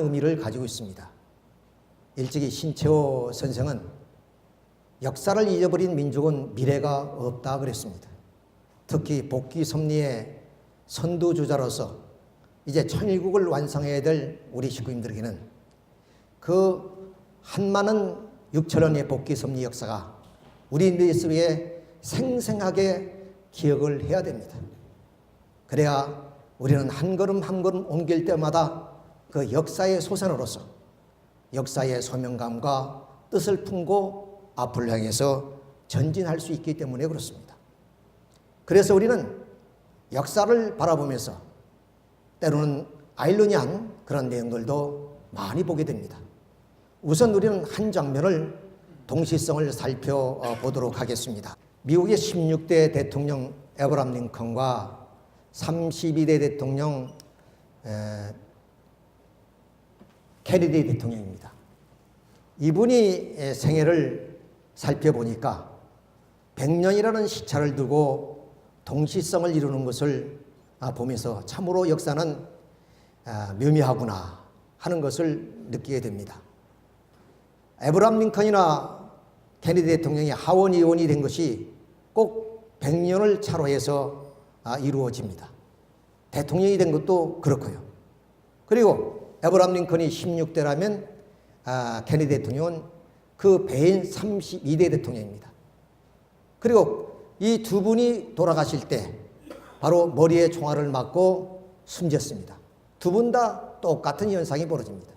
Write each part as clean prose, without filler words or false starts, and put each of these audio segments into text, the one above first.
의미를 가지고 있습니다. 일찍이 신채호 선생은 역사를 잊어버린 민족은 미래가 없다 그랬습니다. 특히 복귀 섭리의 선두주자로서 이제 천일국을 완성해야 될 우리 식구님들에게는 그 한많은 6천년의 복귀 섭리 역사가 우리들 속에 생생하게 기억을 해야 됩니다. 그래야 우리는 한 걸음 한 걸음 옮길 때마다 그 역사의 소선으로서 역사의 소명감과 뜻을 품고 앞을 향해서 전진할 수 있기 때문에 그렇습니다. 그래서 우리는 역사를 바라보면서 때로는 아이러니한 그런 내용들도 많이 보게 됩니다. 우선 우리는 한 장면을 동시성을 살펴보도록 하겠습니다. 미국의 16대 대통령 에브라함 링컨과 32대 대통령 케네디 대통령입니다. 이분이 생애를 살펴보니까 100년이라는 시차를 두고 동시성을 이루는 것을 보면서 참으로 역사는 묘미하구나 하는 것을 느끼게 됩니다. 에브라함 링컨이나 케네디 대통령이 하원 의원이 된 것이 꼭 100년을 차로 해서 이루어집니다. 대통령이 된 것도 그렇고요. 그리고 에브라함 링컨이 16대라면 케네디 대통령은 그 배인 32대 대통령입니다. 그리고 이 두 분이 돌아가실 때 바로 머리에 총알을 맞고 숨졌습니다. 두 분 다 똑같은 현상이 벌어집니다.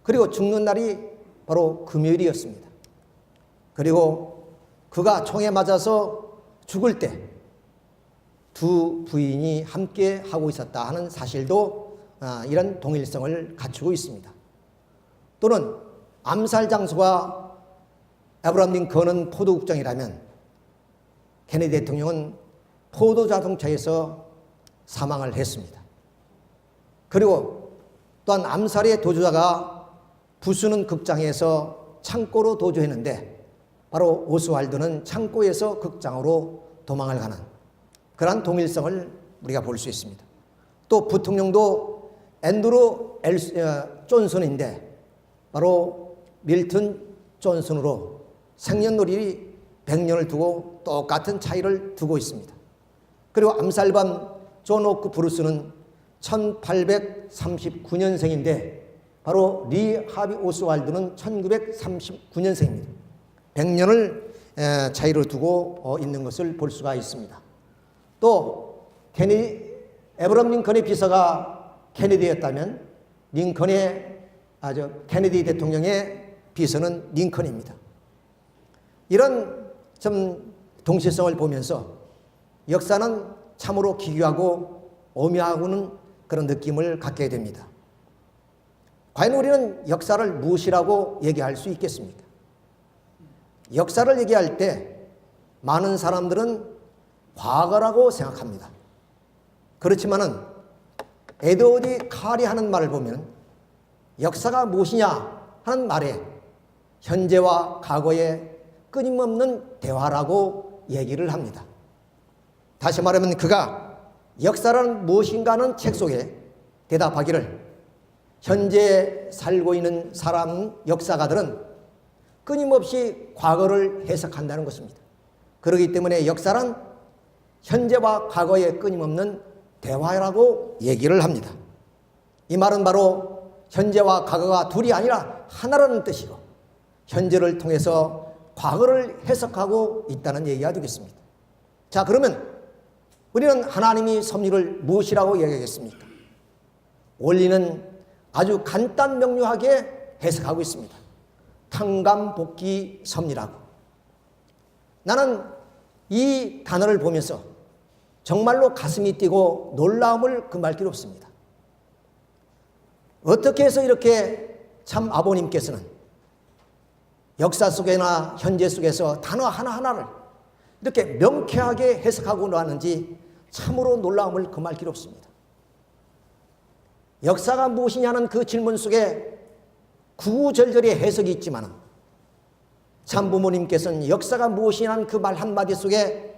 그리고 죽는 날이 바로 금요일이었습니다. 그리고 그가 총에 맞아서 죽을 때 두 부인이 함께 하고 있었다 하는 사실도 이런 동일성을 갖추고 있습니다. 또는 암살 장소가 에브라함 링컨은 포도국장이라면 케네디 대통령은 포도 자동차에서 사망을 했습니다. 그리고 또한 암살의 도주자가 부수는 극장에서 창고로 도주했는데 바로 오스왈드는 창고에서 극장으로 도망을 가는 그러한 동일성을 우리가 볼 수 있습니다. 또 부통령도 앤드루 존슨인데 바로 밀턴 존슨으로 생년월일이 100년을 두고 똑같은 차이를 두고 있습니다. 그리고 암살범 존 오크 브루스는 1839년생인데 바로 리 하비 오스왈드는 1939년생입니다. 100년을 차이로 두고 있는 것을 볼 수가 있습니다. 또 에브라함 링컨의 비서가 케네디였다면 케네디 대통령의 비서는 링컨입니다. 이런 좀 동시성을 보면서 역사는 참으로 기괴하고 오묘하고는 그런 느낌을 갖게 됩니다. 과연 우리는 역사를 무엇이라고 얘기할 수 있겠습니까? 역사를 얘기할 때 많은 사람들은 과거라고 생각합니다. 그렇지만은 에드워드 칼이 하는 말을 보면 역사가 무엇이냐 하는 말에 현재와 과거의 끊임없는 대화라고 얘기를 합니다. 다시 말하면 그가 역사란 무엇인가 하는 책 속에 대답하기를 현재 살고 있는 사람 역사가들은 끊임없이 과거를 해석한다는 것입니다. 그렇기 때문에 역사란 현재와 과거의 끊임없는 대화라고 얘기를 합니다. 이 말은 바로 현재와 과거가 둘이 아니라 하나라는 뜻이고 현재를 통해서 과거를 해석하고 있다는 얘기가 되겠습니다. 자, 그러면 우리는 하나님이 섭리를 무엇이라고 얘기하겠습니까? 원리는 아주 간단 명료하게 해석하고 있습니다. 탕감복귀 섭리라고. 나는 이 단어를 보면서 정말로 가슴이 뛰고 놀라움을 금할 길 없습니다. 어떻게 해서 이렇게 참 아버님께서는 역사 속에나 현재 속에서 단어 하나하나를 이렇게 명쾌하게 해석하고 나왔는지 참으로 놀라움을 금할 길 없습니다. 역사가 무엇이냐는 그 질문 속에 구구절절의 해석이 있지만 참 부모님께서는 역사가 무엇이냐는 그 말 한마디 속에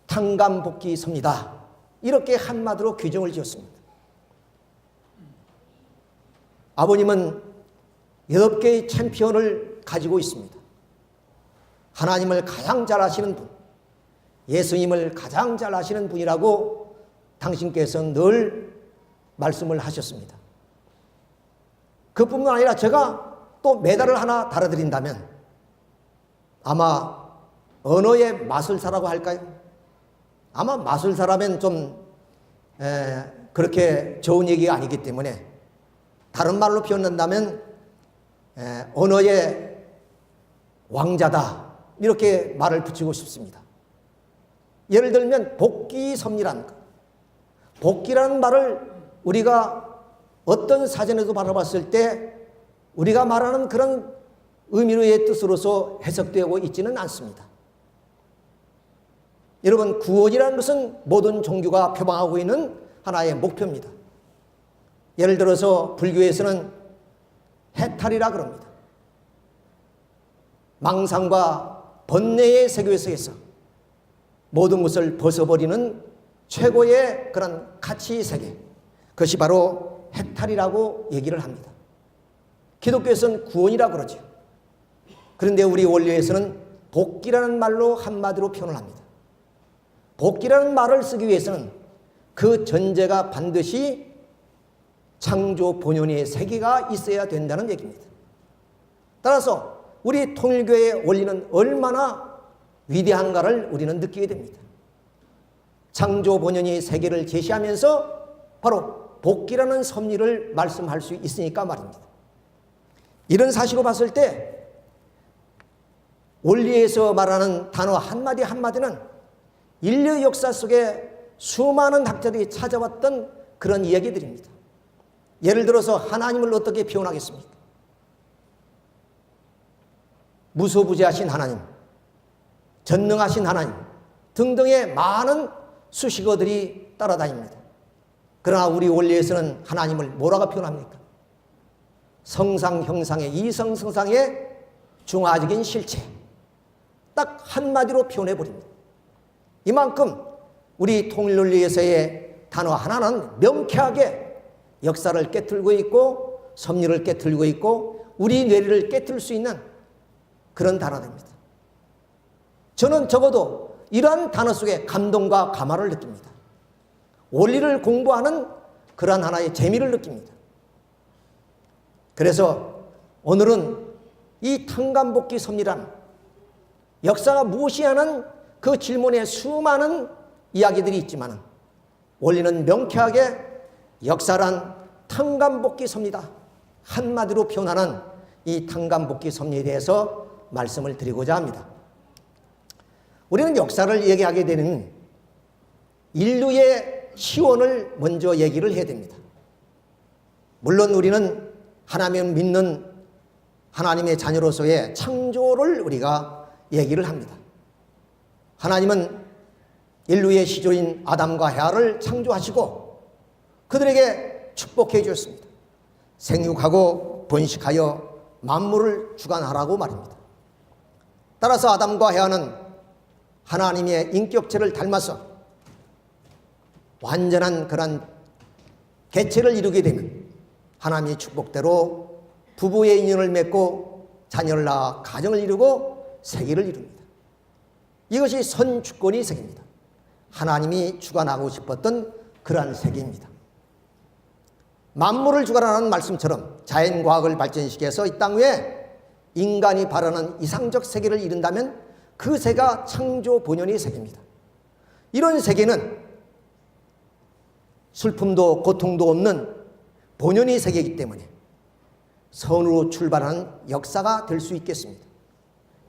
탕감복귀 섭니다. 이렇게 한마디로 규정을 지었습니다. 아버님은 8개의 챔피언을 가지고 있습니다. 하나님을 가장 잘 아시는 분, 예수님을 가장 잘 아시는 분이라고 당신께서 늘 말씀을 하셨습니다. 그뿐만 아니라 제가 또 메달을 하나 달아드린다면 아마 언어의 마술사라고 할까요? 아마 마술사라면 좀 그렇게 좋은 얘기가 아니기 때문에 다른 말로 표현한다면 언어의 왕자다, 이렇게 말을 붙이고 싶습니다. 예를 들면 복기섭리라는 것. 복기라는 말을 우리가 어떤 사전에도 바라봤을 때 우리가 말하는 그런 의미의 뜻으로서 해석되고 있지는 않습니다. 여러분, 구원이라는 것은 모든 종교가 표방하고 있는 하나의 목표입니다. 예를 들어서 불교에서는 해탈이라 그럽니다. 망상과 번뇌의 세계 속에서 모든 것을 벗어버리는 최고의 그런 가치 세계, 그것이 바로 해탈이라고 얘기를 합니다. 기독교에서는 구원이라고 그러죠. 그런데 우리 원리에서는 복기라는 말로 한마디로 표현을 합니다. 복기라는 말을 쓰기 위해서는 그 전제가 반드시 창조 본연의 세계가 있어야 된다는 얘기입니다. 따라서 우리 통일교회의 원리는 얼마나 위대한가를 우리는 느끼게 됩니다. 창조 본연의 세계를 제시하면서 바로 복기라는 섭리를 말씀할 수 있으니까 말입니다. 이런 사실로 봤을 때 원리에서 말하는 단어 한마디 한마디는 인류 역사 속에 수많은 학자들이 찾아왔던 그런 이야기들입니다. 예를 들어서 하나님을 어떻게 표현하겠습니까? 무소부재하신 하나님, 전능하신 하나님 등등의 많은 수식어들이 따라다닙니다. 그러나 우리 원리에서는 하나님을 뭐라고 표현합니까? 성상, 형상의 이성성상의 중화적인 실체, 딱 한마디로 표현해버립니다. 이만큼 우리 통일논리에서의 단어 하나는 명쾌하게 역사를 깨뜨리고 있고 섭리를 깨뜨리고 있고 우리 뇌리를 깨뜨릴 수 있는 그런 단어입니다. 저는 적어도 이러한 단어 속에 감동과 감화를 느낍니다. 원리를 공부하는 그러한 하나의 재미를 느낍니다. 그래서 오늘은 이 탕감복귀 섭리란 역사가 무엇이냐는 그 질문에 수많은 이야기들이 있지만 원리는 명쾌하게 역사란 탕감복귀 섭리다, 한마디로 표현하는 이 탕감복귀 섭리에 대해서 말씀을 드리고자 합니다. 우리는 역사를 얘기하게 되는 인류의 시원을 먼저 얘기를 해야 됩니다. 물론 우리는 하나님을 믿는 하나님의 자녀로서의 창조를 우리가 얘기를 합니다. 하나님은 인류의 시조인 아담과 헤아를 창조하시고 그들에게 축복해 주셨습니다. 생육하고 번식하여 만물을 주관하라고 말입니다. 따라서 아담과 헤아는 하나님의 인격체를 닮아서 완전한 그런 개체를 이루게 되면 하나님의 축복대로 부부의 인연을 맺고 자녀를 낳아 가정을 이루고 세계를 이룹니다. 이것이 선주권의 세계입니다. 하나님이 주관하고 싶었던 그러한 세계입니다. 만물을 주관하는 말씀처럼 자연과학을 발전시켜서 이 땅 위에 인간이 바라는 이상적 세계를 이룬다면 그 세계가 창조 본연의 세계입니다. 이런 세계는 슬픔도 고통도 없는 본연의 세계이기 때문에 선으로 출발하는 역사가 될 수 있겠습니다.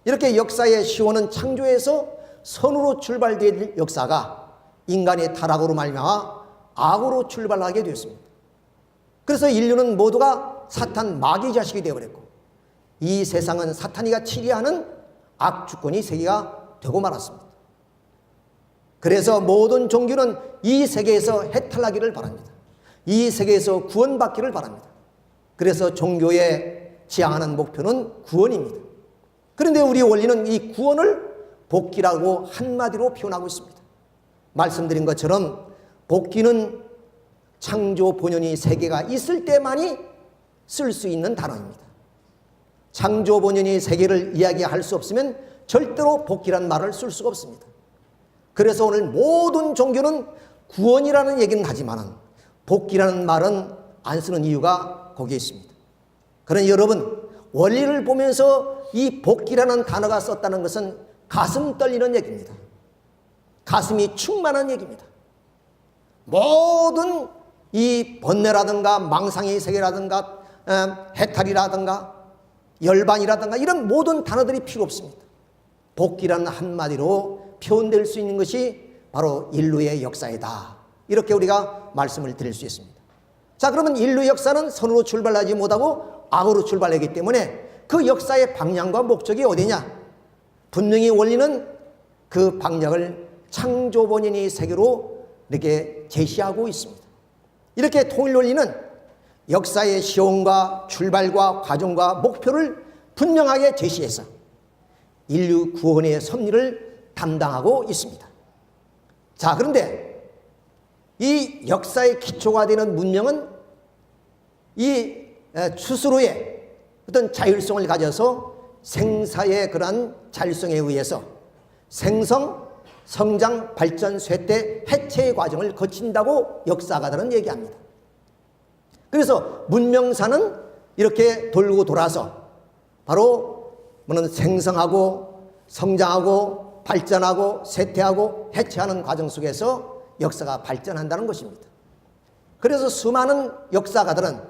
이렇게 역사의 시원은 창조에서 선으로 출발된 역사가 인간의 타락으로 말미암아 악으로 출발하게 되었습니다. 그래서 인류는 모두가 사탄 마귀 자식이 되어버렸고 이 세상은 사탄이가 치리하는 악주권의 세계가 되고 말았습니다. 그래서 모든 종교는 이 세계에서 해탈하기를 바랍니다. 이 세계에서 구원받기를 바랍니다. 그래서 종교의 지향하는 목표는 구원입니다. 그런데 우리 원리는 이 구원을 복귀라고 한마디로 표현하고 있습니다. 말씀드린 것처럼 복귀는 창조 본연의 세계가 있을 때만이 쓸 수 있는 단어입니다. 창조 본연의 세계를 이야기할 수 없으면 절대로 복귀란 말을 쓸 수가 없습니다. 그래서 오늘 모든 종교는 구원이라는 얘기는 하지만 복귀라는 말은 안 쓰는 이유가 거기에 있습니다. 그러나 여러분, 원리를 보면서 이 복귀라는 단어가 썼다는 것은 가슴 떨리는 얘기입니다. 가슴이 충만한 얘기입니다. 모든 이 번뇌라든가 망상의 세계라든가 해탈이라든가 열반이라든가 이런 모든 단어들이 필요 없습니다. 복귀라는 한마디로 표현될 수 있는 것이 바로 인류의 역사이다. 이렇게 우리가 말씀을 드릴 수 있습니다. 자, 그러면 인류 역사는 선으로 출발하지 못하고 악으로 출발하기 때문에 그 역사의 방향과 목적이 어디냐? 분명히 원리는 그 방향을 창조 본연의 세계로 이렇게 제시하고 있습니다. 이렇게 통일 원리는 역사의 시온과 출발과 과정과 목표를 분명하게 제시해서 인류 구원의 섭리를 담당하고 있습니다. 자, 그런데 이 역사의 기초가 되는 문명은 이 스스로의 어떤 자율성을 가져서 생사의 그러한 자율성에 의해서 생성, 성장, 발전, 쇠퇴, 해체의 과정을 거친다고 역사가들은 얘기합니다. 그래서 문명사는 이렇게 돌고 돌아서 바로 생성하고 성장하고 발전하고 쇠퇴하고 해체하는 과정 속에서 역사가 발전한다는 것입니다. 그래서 수많은 역사가들은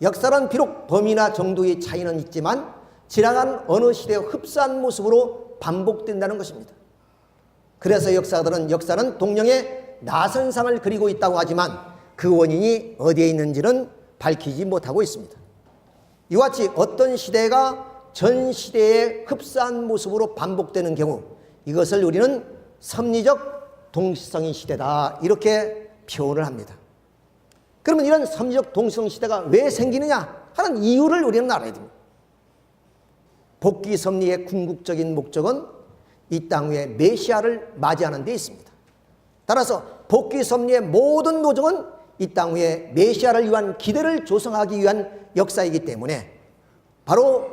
역사는 비록 범위나 정도의 차이는 있지만 지나간 어느 시대의 흡사한 모습으로 반복된다는 것입니다. 그래서 역사는 동령의 나선상을 그리고 있다고 하지만 그 원인이 어디에 있는지는 밝히지 못하고 있습니다. 이와 같이 어떤 시대가 전 시대의 흡사한 모습으로 반복되는 경우 이것을 우리는 섭리적 동시성의 시대다 이렇게 표현을 합니다. 그러면 이런 섭리적 동시성 시대가 왜 생기느냐 하는 이유를 우리는 알아야 됩니다. 복귀 섭리의 궁극적인 목적은 이 땅 위에 메시아를 맞이하는 데 있습니다. 따라서 복귀 섭리의 모든 노정은 이 땅 위에 메시아를 위한 기대를 조성하기 위한 역사이기 때문에 바로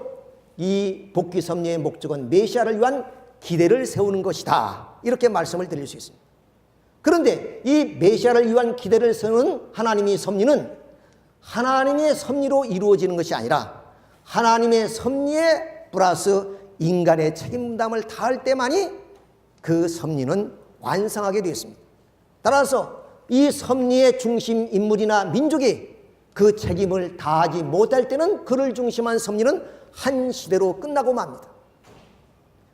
이 복귀 섭리의 목적은 메시아를 위한 기대를 세우는 것이다. 이렇게 말씀을 드릴 수 있습니다. 그런데 이 메시아를 위한 기대를 세우는 하나님의 섭리는 하나님의 섭리로 이루어지는 것이 아니라 하나님의 섭리에 플러스 인간의 책임감을 다할 때만이 그 섭리는 완성하게 되었습니다. 따라서 이 섭리의 중심 인물이나 민족이 그 책임을 다하지 못할 때는 그를 중심한 섭리는 한 시대로 끝나고 맙니다.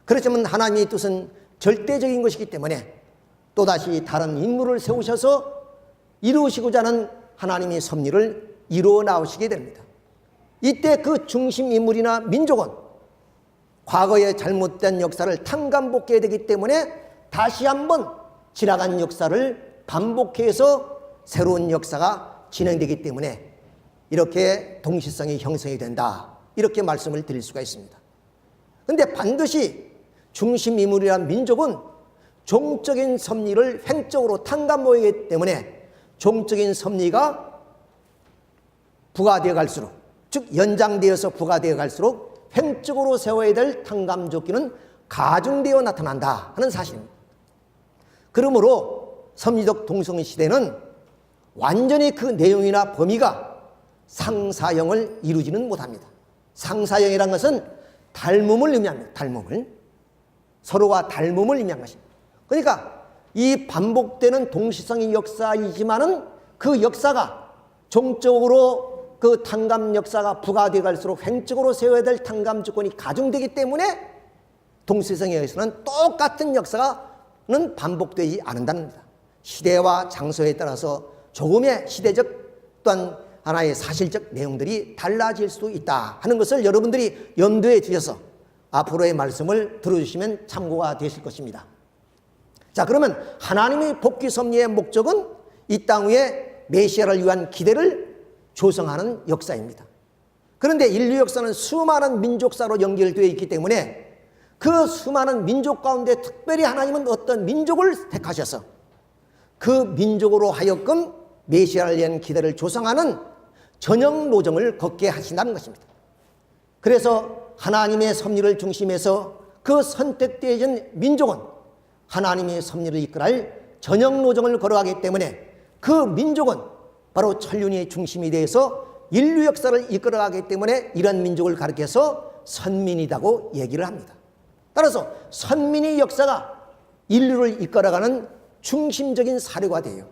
그렇지만 하나님의 뜻은 절대적인 것이기 때문에 또다시 다른 인물을 세우셔서 이루시고자 하는 하나님의 섭리를 이루어 나오시게 됩니다. 이때 그 중심 인물이나 민족은 과거의 잘못된 역사를 탕감복해야 되기 때문에 다시 한번 지나간 역사를 반복해서 새로운 역사가 진행되기 때문에 이렇게 동시성이 형성이 된다. 이렇게 말씀을 드릴 수가 있습니다. 그런데 반드시 중심 인물이란 민족은 종적인 섭리를 횡적으로 탕감하기 때문에 종적인 섭리가 부과되어 갈수록, 즉 연장되어서 부과되어 갈수록 횡적으로 세워야 될 탕감조끼는 가중되어 나타난다 하는 사실입니다. 그러므로 섭리적 동성 시대는 완전히 그 내용이나 범위가 상사형을 이루지는 못합니다. 상사형이란 것은 닮음을 의미합니다. 닮음을. 서로가 닮음을 의미한 것입니다. 그러니까 이 반복되는 동시성의 역사이지만은 그 역사가 종적으로 그 탕감 역사가 부과되어 갈수록 횡적으로 세워야 될 탕감 조건이 가중되기 때문에 동시성에 의해서는 똑같은 역사는 반복되지 않는다는 겁니다. 시대와 장소에 따라서 조금의 시대적 또한 하나의 사실적 내용들이 달라질 수도 있다 하는 것을 여러분들이 염두에 두셔서 앞으로의 말씀을 들어주시면 참고가 되실 것입니다. 자, 그러면 하나님의 복귀 섭리의 목적은 이 땅 위에 메시아를 위한 기대를 조성하는 역사입니다. 그런데 인류 역사는 수많은 민족사로 연결되어 있기 때문에 그 수많은 민족 가운데 특별히 하나님은 어떤 민족을 택하셔서 그 민족으로 하여금 메시아를 위한 기대를 조성하는 전형 노정을 걷게 하신다는 것입니다. 그래서 하나님의 섭리를 중심해서 그 선택되어진 민족은 하나님의 섭리를 이끌할 전형 노정을 걸어가기 때문에 그 민족은 바로 천륜의 중심이 되어서 인류 역사를 이끌어가기 때문에 이런 민족을 가리켜서 선민이라고 얘기를 합니다. 따라서 선민의 역사가 인류를 이끌어가는 중심적인 사료가 돼요.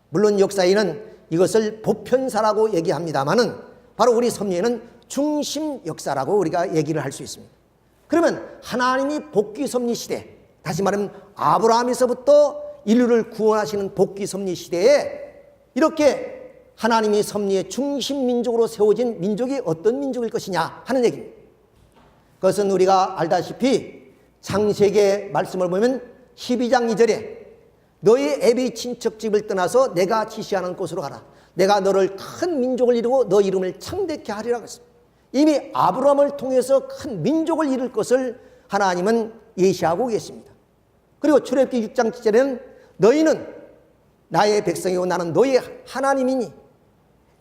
물론 역사에는 이것을 보편사라고 얘기합니다마는 바로 우리 섭리에는 중심 역사라고 우리가 얘기를 할 수 있습니다. 그러면 하나님이 복귀 섭리 시대, 다시 말하면 아브라함에서부터 인류를 구원하시는 복귀 섭리 시대에 이렇게 하나님이 섭리의 중심 민족으로 세워진 민족이 어떤 민족일 것이냐 하는 얘기입니다. 그것은 우리가 알다시피 창세기 말씀을 보면 12장 2절에 너희 애비 친척집을 떠나서 내가 지시하는 곳으로 가라. 내가 너를 큰 민족을 이루고 너 이름을 창대케 하리라고 했습니다. 이미 아브라함을 통해서 큰 민족을 이룰 것을 하나님은 예시하고 계십니다. 그리고 출애굽기 6장 7절에는 너희는 나의 백성이고 나는 너희 하나님이니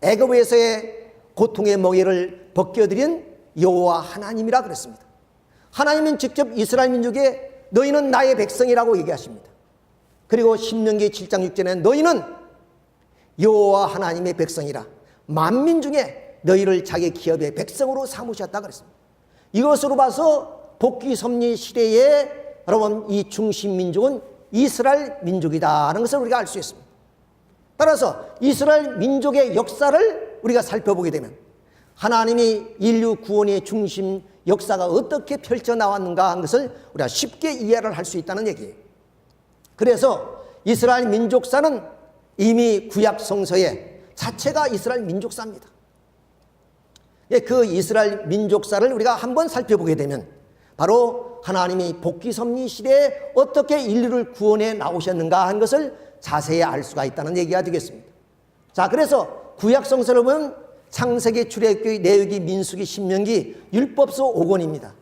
애굽에서의 고통의 멍에를 벗겨드린 여호와 하나님이라 그랬습니다. 하나님은 직접 이스라엘 민족에 너희는 나의 백성이라고 얘기하십니다. 그리고 신명기 7장 6절에는 너희는 여호와 하나님의 백성이라 만민 중에 너희를 자기 기업의 백성으로 삼으셨다 그랬습니다. 이것으로 봐서 복귀 섭리 시대에 여러분 이 중심 민족은 이스라엘 민족이다라는 것을 우리가 알 수 있습니다. 따라서 이스라엘 민족의 역사를 우리가 살펴보게 되면 하나님이 인류 구원의 중심 역사가 어떻게 펼쳐나왔는가 하는 것을 우리가 쉽게 이해를 할 수 있다는 얘기예요. 그래서 이스라엘 민족사는 이미 구약 성서에 자체가 이스라엘 민족사입니다. 그 이스라엘 민족사를 우리가 한번 살펴보게 되면 바로 하나님이 복귀 섭리 시대에 어떻게 인류를 구원해 나오셨는가 하는 것을 자세히 알 수가 있다는 얘기가 되겠습니다. 자, 그래서 구약 성서를 보면 창세기, 출애굽기, 레위기, 민수기, 신명기, 율법서 5권입니다.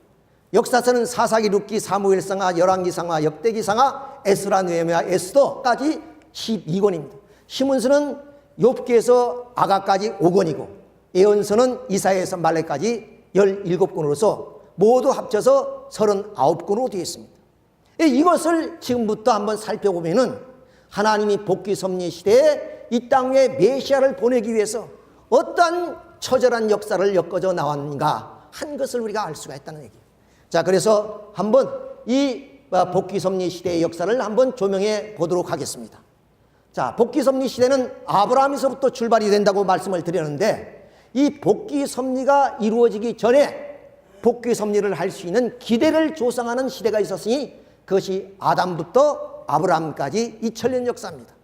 역사서는 사사기, 룻기, 사무엘상하, 열왕기상하, 역대기상하, 에스라, 느헤미야, 에스더까지 12권입니다. 신문서는 욥기에서 아가까지 5권이고 예언서는 이사야에서 말라기까지 17권으로서 모두 합쳐서 39권으로 되어 있습니다. 이것을 지금부터 한번 살펴보면은 하나님이 복귀 섭리 시대에 이 땅에 메시아를 보내기 위해서 어떤 처절한 역사를 엮어져 나왔는가 한 것을 우리가 알 수가 있다는 얘기예요. 자, 그래서 한번 이 복귀 섭리 시대의 역사를 한번 조명해 보도록 하겠습니다. 자, 복귀 섭리 시대는 아브라함에서부터 출발이 된다고 말씀을 드렸는데 이 복귀 섭리가 이루어지기 전에 복귀 섭리를 할 수 있는 기대를 조성하는 시대가 있었으니 그것이 아담부터 아브라함까지 2000년 역사입니다.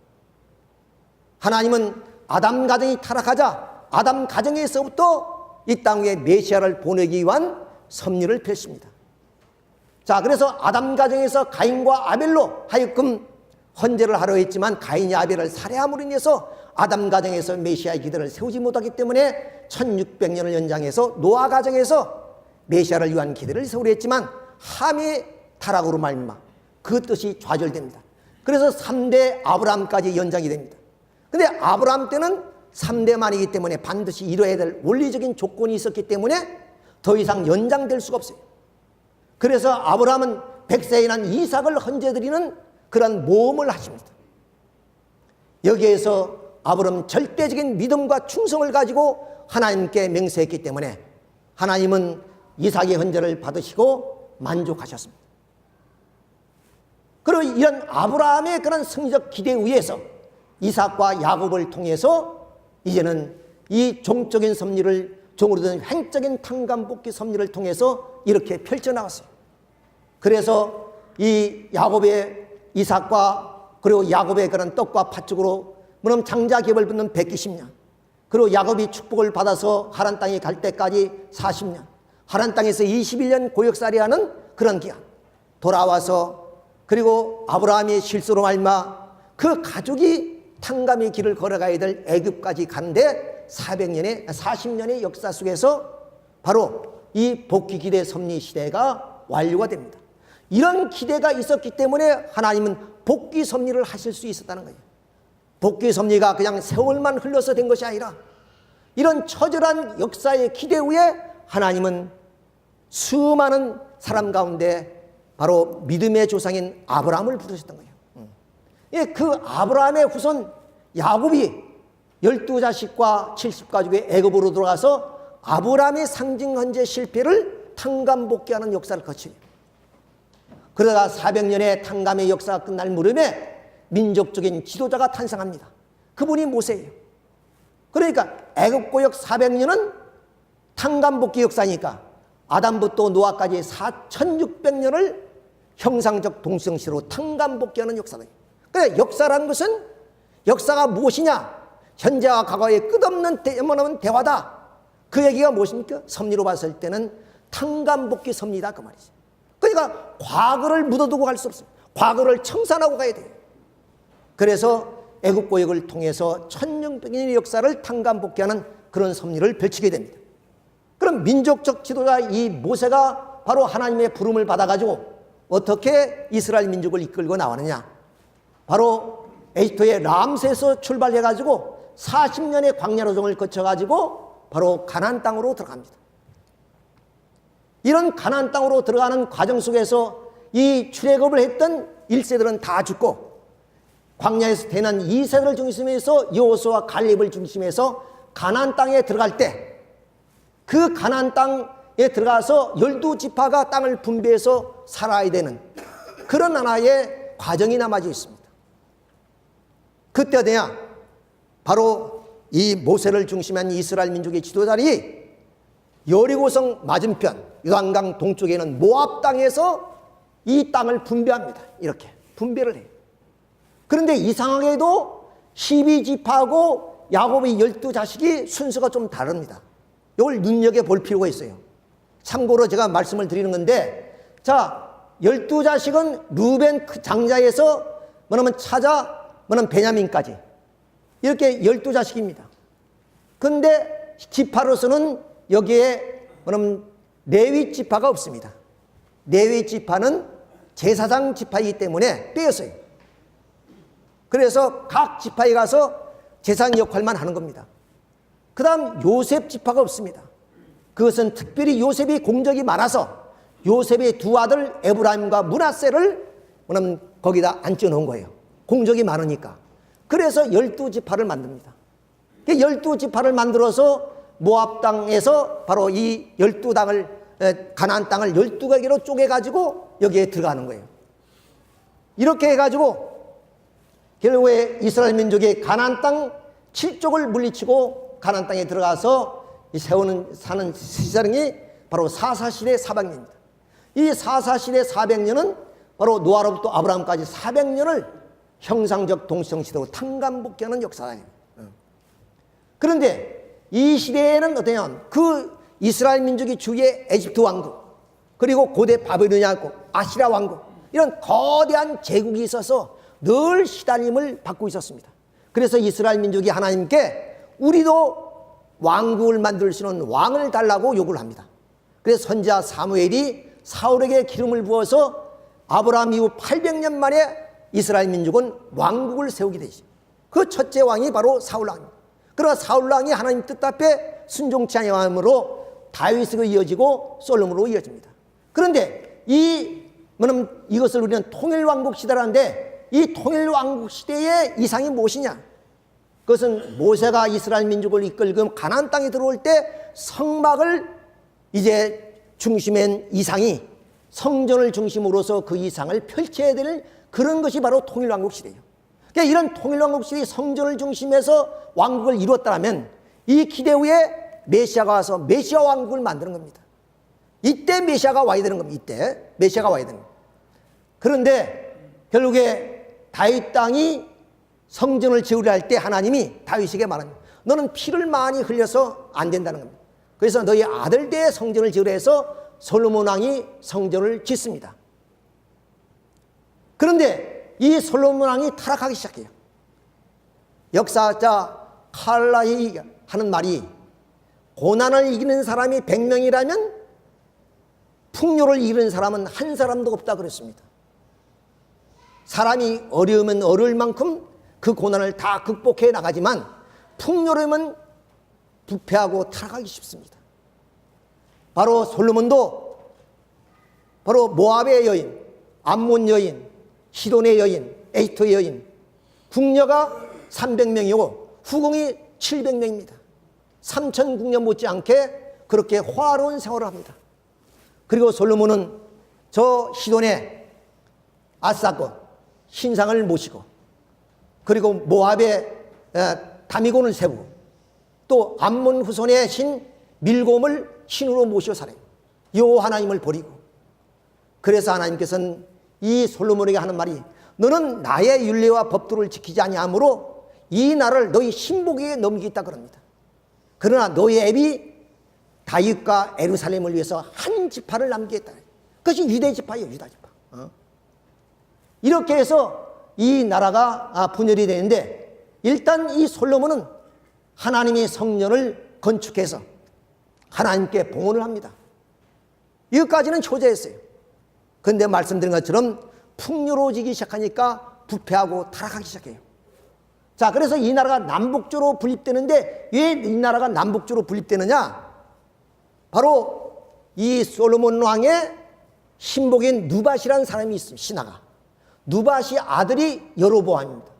하나님은 아담 가정이 타락하자 아담 가정에서부터 이 땅에 메시아를 보내기 위한 섭리를 펼칩니다. 자, 그래서 아담 가정에서 가인과 아벨로 하여금 헌제를 하려 했지만 가인이 아벨을 살해함으로 인해서 아담 가정에서 메시아의 기대를 세우지 못하기 때문에 1600년을 연장해서 노아 가정에서 메시아를 위한 기대를 세우려 했지만 함의 타락으로 말미암아 그 뜻이 좌절됩니다. 그래서 3대 아브라함까지 연장이 됩니다. 근데 아브라함 때는 3대만이기 때문에 반드시 이뤄야 될 원리적인 조건이 있었기 때문에 더 이상 연장될 수가 없어요. 그래서 아브라함은 100세에 난 이삭을 헌제드리는 그런 모험을 하십니다. 여기에서 아브라함은 절대적인 믿음과 충성을 가지고 하나님께 맹세했기 때문에 하나님은 이삭의 헌제를 받으시고 만족하셨습니다. 그리고 이런 아브라함의 그런 성적 기대에 의해서 이삭과 야곱을 통해서 이제는 이 종적인 섭리를 종으로 된 횡적인 탕감복귀 섭리를 통해서 이렇게 펼쳐나갔어요. 그래서 이 야곱의 이삭과 그리고 야곱의 그런 떡과 팥죽으로 물론 장자 기업을 붙는 120년, 그리고 야곱이 축복을 받아서 하란 땅에 갈 때까지 40년, 하란 땅에서 21년 고역살이하는 그런 기간, 돌아와서 그리고 아브라함의 실수로 말미암아 그 가족이 탕감의 길을 걸어가야 될 애굽까지 간데 40년의 역사 속에서 바로 이 복귀 기대 섭리 시대가 완료가 됩니다. 이런 기대가 있었기 때문에 하나님은 복귀 섭리를 하실 수 있었다는 거예요. 복귀 섭리가 그냥 세월만 흘러서 된 것이 아니라 이런 처절한 역사의 기대 후에 하나님은 수많은 사람 가운데 바로 믿음의 조상인 아브라함을 부르셨던 거예요. 예, 그 아브라함의 후손 야곱이 12자식과 70가족의 애굽으로 들어가서 아브라함의 상징 헌재 실패를 탕감복귀하는 역사를 거치며, 그러다가 400년의 탕감의 역사가 끝날 무렵에 민족적인 지도자가 탄생합니다. 그분이 모세예요. 그러니까 애굽고역 400년은 탕감복귀 역사니까 아담부터 노아까지 4600년을 형상적 동성시로 탕감복귀하는 역사다. 그러니까 역사라는 것은, 역사가 무엇이냐? 현재와 과거의 끝없는 대화다. 그 얘기가 무엇입니까? 섭리로 봤을 때는 탕감복귀 섭리다, 그 말이죠. 그러니까 과거를 묻어두고 갈 수 없습니다. 과거를 청산하고 가야 돼요. 그래서 애국고역을 통해서 1600년의 역사를 탕감복귀하는 그런 섭리를 펼치게 됩니다. 그럼 민족적 지도자 이 모세가 바로 하나님의 부름을 받아가지고 어떻게 이스라엘 민족을 이끌고 나왔느냐? 바로 에집트의 람세에서 출발해가지고 40년의 광야 노정을 거쳐가지고 바로 가나안 땅으로 들어갑니다. 이런 가나안 땅으로 들어가는 과정 속에서 이 출애굽을 했던 1세들은 다 죽고, 광야에서 태어난 2세들을 중심해서 여호수아와 갈렙을 중심해서 가나안 땅에 들어갈 때, 그 가나안 땅에 들어가서 12지파가 땅을 분배해서 살아야 되는 그런 하나의 과정이 남아져 있습니다. 그때 돼야 바로 이 모세를 중심한 이스라엘 민족의 지도자들이 여리고성 맞은편 요단강 동쪽에 있는 모압 땅에서 이 땅을 분배합니다. 이렇게 분배를 해요. 그런데 이상하게도 12지파하고 야곱의 12자식이 순서가 좀 다릅니다. 이걸 눈여겨볼 필요가 있어요. 참고로 제가 말씀을 드리는 건데, 자, 12자식은 루벤 장자에서 뭐냐면 차자, 뭐냐면 베냐민까지 이렇게 12자식입니다. 근데 지파로서는 여기에 뭐냐면 레위 지파가 없습니다. 레위 지파는 제사장 지파이기 때문에 빼었어요. 그래서 각 지파에 가서 제사장 역할만 하는 겁니다. 그 다음 요셉 지파가 없습니다. 그것은 특별히 요셉이 공적이 많아서 요셉의 두 아들 에브라임과 므낫세를 뭐냐면 거기다 앉혀놓은 거예요. 공적이 많으니까. 그래서 12지파를 만듭니다. 12지파를 만들어서 모압 땅에서 바로 이 12당을, 가나안 땅을 12개로 쪼개가지고 여기에 들어가는 거예요. 이렇게 해가지고 결국에 이스라엘 민족이 가나안 땅 7족을 물리치고 가나안 땅에 들어가서 사는 시절이 바로 사사시대 400년입니다. 이 사사시대 400년은 바로 노아로부터 아브라함까지 400년을 형상적 동성시대로 탕감복귀하는 역사예요. 그런데 이 시대에는 어떠냐면 그 이스라엘 민족이 주위에 에집트 왕국, 그리고 고대 바벨로니아 왕국, 아시라 왕국, 이런 거대한 제국이 있어서 늘 시달림을 받고 있었습니다. 그래서 이스라엘 민족이 하나님께 우리도 왕국을 만들 수 있는 왕을 달라고 요구를 합니다. 그래서 선지자 사무엘이 사울에게 기름을 부어서 아브라함 이후 800년 만에 이스라엘 민족은 왕국을 세우게 되죠. 그 첫째 왕이 바로 사울왕입니다. 그러나 사울왕이 하나님 뜻 앞에 순종치 아니함으로 다윗으로 이어지고 솔로몬으로 이어집니다. 그런데 이것을 우리는 통일왕국 시대라는데, 이 통일왕국 시대의 이상이 무엇이냐? 그것은 모세가 이스라엘 민족을 이끌고 가나안 땅에 들어올 때 성막을 이제 중심엔 이상이 성전을 중심으로서 그 이상을 펼쳐야 될 그런 것이 바로 통일왕국 시대예요. 그러니까 이런 통일왕국 시대의 성전을 중심해서 왕국을 이루었다면 이 기대 후에 메시아가 와서 메시아 왕국을 만드는 겁니다. 이때 메시아가 와야 되는 겁니다. 이때 메시아가 와야 되는 겁니다. 그런데 결국에 다윗 땅이 성전을 지으려 할 때 하나님이 다윗에게 말합니다. 너는 피를 많이 흘려서 안 된다는 겁니다. 그래서 너희 아들들의 성전을 지으려 해서 솔로몬 왕이 성전을 짓습니다. 그런데 이 솔로몬 왕이 타락하기 시작해요. 역사자 칼라히 하는 말이, 고난을 이기는 사람이 100명이라면 풍요를 이기는 사람은 한 사람도 없다 그랬습니다. 사람이 어려우면 어려울 만큼 그 고난을 다 극복해 나가지만 풍요로우면 부패하고 타락하기 쉽습니다. 바로 솔로몬도 바로 모압의 여인, 암몬 여인, 시돈의 여인, 에이토의 여인, 궁녀가 300명이고 후궁이 700명입니다. 3천 궁녀 못지않게 그렇게 화려한 생활을 합니다. 그리고 솔로몬은 저 시돈의 아사건 신상을 모시고, 그리고 모압의 다미곤을 세우고, 또 암몬 후손의 신 밀곰을 신으로 모시고 살아요. 요 하나님을 버리고. 그래서 하나님께서는 이 솔로몬에게 하는 말이, 너는 나의 율례와 법도를 지키지 아니하므로 이 나라를 너희 신복에게 넘기겠다 그럽니다. 그러나 너희 애비 다윗과 예루살렘을 위해서 한 지파를 남기겠다. 그것이 유대 지파예요. 유다 지파. 이렇게 해서 이 나라가 분열이 되는데, 일단 이 솔로몬은 하나님의 성전을 건축해서 하나님께 봉헌을 합니다. 이것까지는 효자였어요. 그런데 말씀드린 것처럼 풍요로워지기 시작하니까 부패하고 타락하기 시작해요. 자, 그래서 이 나라가 남북조로 분립되는데, 왜 이 나라가 남북조로 분립되느냐? 바로 이 솔로몬 왕의 신복인 누밧이라는 사람이 있습니다. 신하가. 누밧이 아들이 여로보암입니다.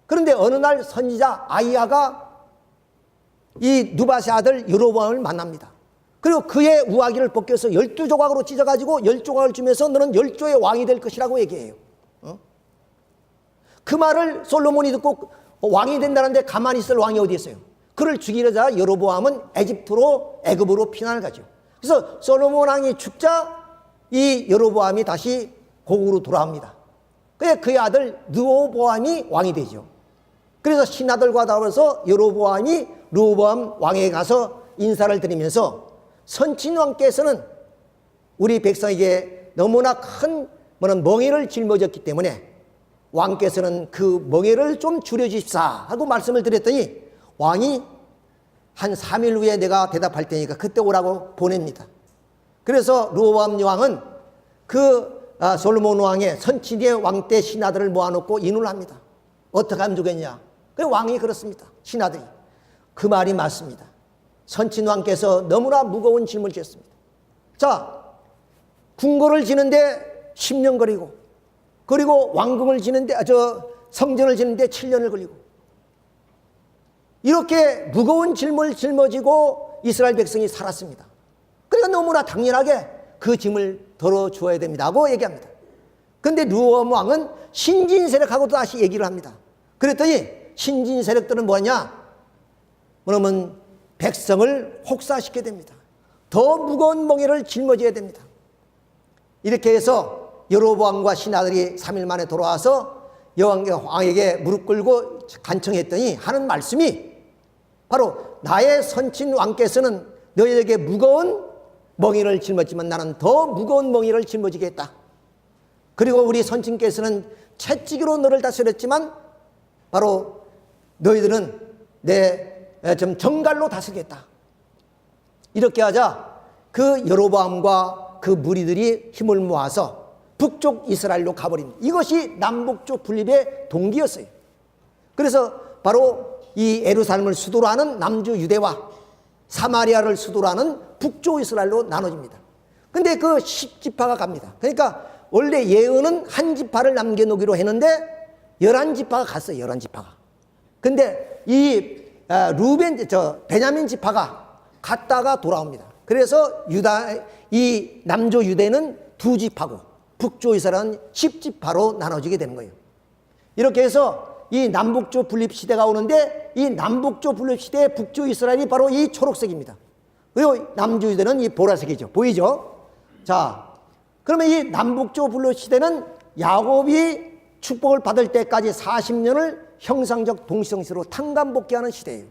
그런데 어느 날 선지자 아이야가 이 누밧의 아들 여로보암을 만납니다. 그리고 그의 우아기를 벗겨서 12조각으로 찢어가지고 10조각을 주면서 너는 10조의 왕이 될 것이라고 얘기해요. 그 말을 솔로몬이 듣고 왕이 된다는데 가만히 있을 왕이 어디 있어요? 그를 죽이려자 여로보암은 애굽으로 피난을 가죠. 그래서 솔로몬 왕이 죽자 이 여로보암이 다시 고국으로 돌아옵니다. 그래서 그의 아들 르호보암이 왕이 되죠. 그래서 신하들과 더불어서 여로보암이 르호보암 왕에게 가서 인사를 드리면서, 선친왕께서는 우리 백성에게 너무나 큰 멍에를 짊어졌기 때문에 왕께서는 그 멍에를 좀 줄여주십사 하고 말씀을 드렸더니, 왕이 한 3일 후에 내가 대답할 테니까 그때 오라고 보냅니다. 그래서 르호보암 왕은 그 솔로몬 왕의 선친의 왕 때 신하들을 모아놓고 인을 합니다. 어떻게 하면 좋겠냐? 그래서 왕이 그렇습니다. 신하들이. 그 말이 맞습니다. 선친 왕께서 너무나 무거운 짐을 졌습니다. 자, 궁궐을 지는데 10년 걸리고, 그리고 왕궁을 지는데, 성전을 지는데 7년을 걸리고, 이렇게 무거운 짐을 짊어지고 이스라엘 백성이 살았습니다. 그러니까 너무나 당연하게 그 짐을 덜어주어야 됩니다 하고 얘기합니다. 그런데 르호보암 왕은 신진 세력하고도 다시 얘기를 합니다. 그랬더니 신진 세력들은 뭐냐? 그러면 백성을 혹사시켜야 됩니다. 더 무거운 멍에를 짊어져야 됩니다. 이렇게 해서 여로보암과 신하들이 3일 만에 돌아와서 왕에게 무릎 꿇고 간청했더니 하는 말씀이 바로, 나의 선친 왕께서는 너희에게 무거운 멍에를 짊어지만 나는 더 무거운 멍에를 짊어지겠다. 그리고 우리 선친께서는 채찍으로 너를 다스렸지만 바로 너희들은 내 정갈로 다스리겠다. 이렇게 하자 그 여로보암과 그 무리들이 힘을 모아서 북쪽 이스라엘로 가버립니다. 이것이 남북쪽 분립의 동기였어요. 그래서 바로 이 예루살렘을 수도로 하는 남주 유대와 사마리아를 수도로 하는 북쪽 이스라엘로 나눠집니다. 근데 그 10지파가 갑니다. 그러니까 원래 예언은 한 지파를 남겨놓기로 했는데 11지파가 갔어요. 11지파가. 근데 이 베냐민 지파가 갔다가 돌아옵니다. 그래서 이 남조 유대는 2지파고 북조 이스라엘은 10지파로 나눠지게 되는 거예요. 이렇게 해서 이 남북조 분립 시대가 오는데, 이 남북조 분립 시대의 북조 이스라엘이 바로 이 초록색입니다. 그리고 남조 유대는 이 보라색이죠. 보이죠? 자, 그러면 이 남북조 분립 시대는 야곱이 축복을 받을 때까지 40년을 형상적 동시성시로 탕감복귀하는 시대예요.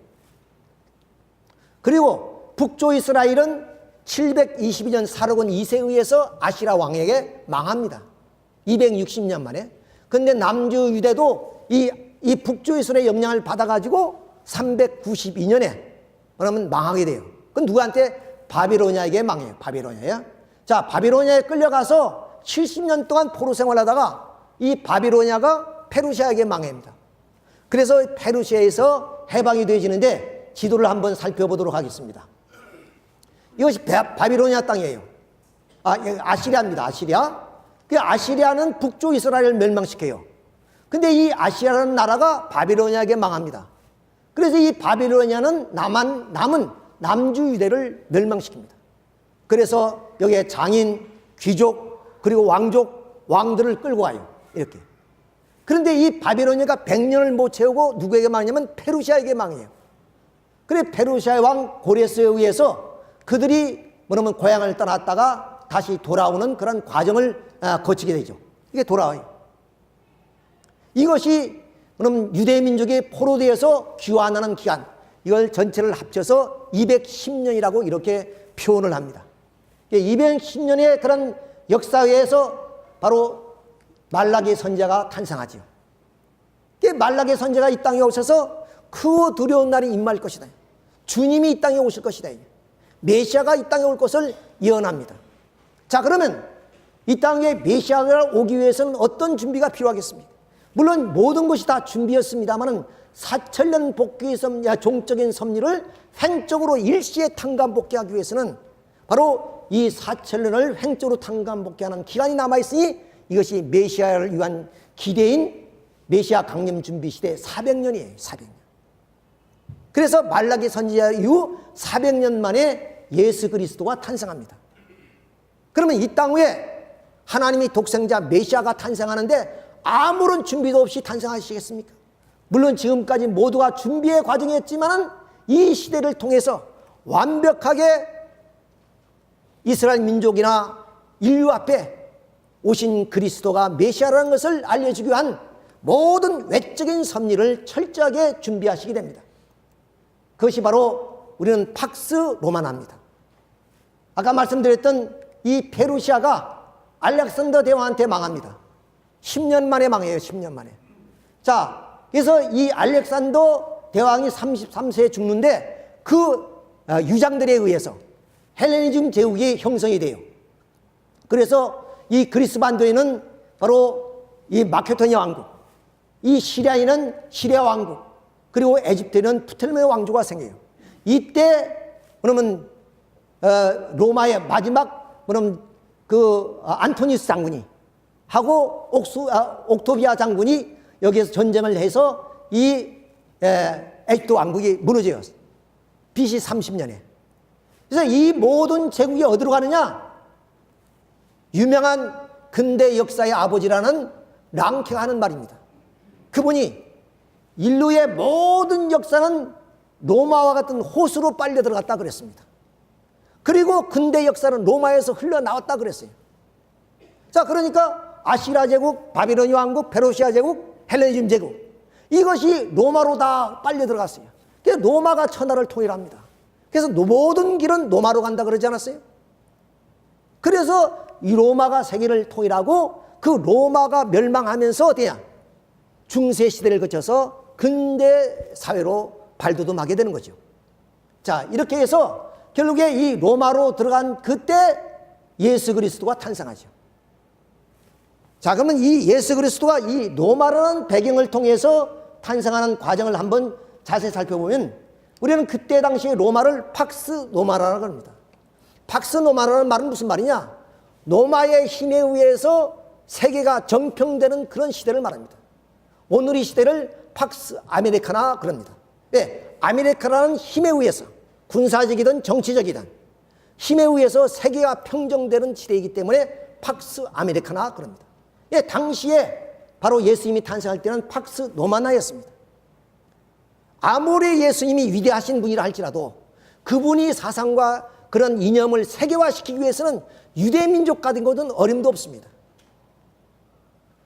그리고 북조 이스라엘은 722년 사르곤 2세에 의해서 아시라 왕에게 망합니다. 260년 만에. 근데 남주 유대도 이 북조 이스라엘의 영향을 받아가지고 392년에 그러면 망하게 돼요. 그건 누구한테? 바빌로니아에게 망해요. 바빌로니아에. 자, 바빌로니아에 끌려가서 70년 동안 포로 생활하다가 이 바빌로니아가 페르시아에게 망합니다. 그래서 페르시아에서 해방이 되어지는데 지도를 한번 살펴보도록 하겠습니다. 이것이 바비로니아 땅이에요. 아시리아입니다. 아시리아. 그 아시리아는 북쪽 이스라엘을 멸망시켜요. 근데 이 아시리아라는 나라가 바비로니아에게 망합니다. 그래서 이 바비로니아는 남은 남주 유대를 멸망시킵니다. 그래서 여기에 장인, 귀족, 그리고 왕들을 끌고 와요. 이렇게. 그런데 이 바비로니아가 100년을 못 채우고 누구에게 망하냐면 페르시아에게 망해요. 그래 페르시아의 왕 고레스에 의해서 그들이 뭐냐면 고향을 떠났다가 다시 돌아오는 그런 과정을 거치게 되죠. 이게 돌아와요. 이것이 그럼 유대 민족이 포로되어서 귀환하는 기간, 이걸 전체를 합쳐서 210년이라고 이렇게 표현을 합니다. 210년의 그런 역사에서 바로 말라기 선지자가 탄생하지요. 말라기 선지자가 이 땅에 오셔서 그 두려운 날이 임할 것이다. 주님이 이 땅에 오실 것이다. 메시아가 이 땅에 올 것을 예언합니다. 자, 그러면 이 땅에 메시아가 오기 위해서는 어떤 준비가 필요하겠습니까? 물론 모든 것이 다 준비였습니다만 사천년 복귀의 종적인 섭리를 횡적으로 일시에 탕감복귀하기 위해서는 바로 이 사천년을 횡적으로 탕감복귀하는 기간이 남아있으니 이것이 메시아를 위한 기대인 메시아 강림 준비 시대 400년이에요. 400년. 그래서 말라기 선지자 이후 400년 만에 예수 그리스도가 탄생합니다. 그러면 이 땅 위에 하나님이 독생자 메시아가 탄생하는데 아무런 준비도 없이 탄생하시겠습니까? 물론 지금까지 모두가 준비의 과정이었지만 이 시대를 통해서 완벽하게 이스라엘 민족이나 인류 앞에 오신 그리스도가 메시아라는 것을 알려주기 위한 모든 외적인 섭리를 철저하게 준비하시게 됩니다. 그것이 바로 우리는 팍스 로마나입니다. 아까 말씀드렸던 이 페르시아가 알렉산더 대왕한테 망합니다. 10년 만에 망해요. 10년 만에. 자, 그래서 이 알렉산더 대왕이 33세에 죽는데 그 유장들에 의해서 헬레니즘 제국이 형성이 돼요. 그래서 이 그리스 반도에는 바로 이 마케도니아 왕국, 이 시리아에는 시리아 왕국, 그리고 에집트에는 프톨메 왕조가 생겨요. 이때 그러면 로마의 마지막 그럼 그 안토니우스 장군이 하고 옥토비아 장군이 여기에서 전쟁을 해서 이 에집트 왕국이 무너져요. BC 30년에. 그래서 이 모든 제국이 어디로 가느냐? 유명한 근대 역사의 아버지라는 랑케가 하는 말입니다. 그분이 인류의 모든 역사는 로마와 같은 호수로 빨려 들어갔다 그랬습니다. 그리고 근대 역사는 로마에서 흘러나왔다 그랬어요. 자, 그러니까 아시리아 제국, 바비로니아 왕국, 페르시아 제국, 헬레니즘 제국, 이것이 로마로 다 빨려 들어갔어요. 그래서 로마가 천하를 통일합니다. 그래서 모든 길은 로마로 간다 그러지 않았어요? 그래서 이 로마가 세계를 통일하고 그 로마가 멸망하면서 어디냐? 중세 시대를 거쳐서 근대 사회로 발돋움하게 되는 거죠. 자, 이렇게 해서 결국에 이 로마로 들어간 그때 예수 그리스도가 탄생하죠. 자, 그러면 이 예수 그리스도가 이 로마라는 배경을 통해서 탄생하는 과정을 한번 자세히 살펴보면 우리는 그때 당시에 로마를 팍스 로마라고 합니다. 팍스 로마라는 말은 무슨 말이냐? 로마의 힘에 의해서 세계가 정평되는 그런 시대를 말합니다. 오늘 이 시대를 팍스 아메리카나 그럽니다. 네, 아메리카라는 힘에 의해서 군사적이든 정치적이든 힘에 의해서 세계가 평정되는 시대이기 때문에 팍스 아메리카나 그럽니다. 예, 당시에 바로 예수님이 탄생할 때는 팍스 로마나였습니다. 아무리 예수님이 위대하신 분이라 할지라도 그분이 사상과 그런 이념을 세계화시키기 위해서는 유대민족 같은 것은 어림도 없습니다.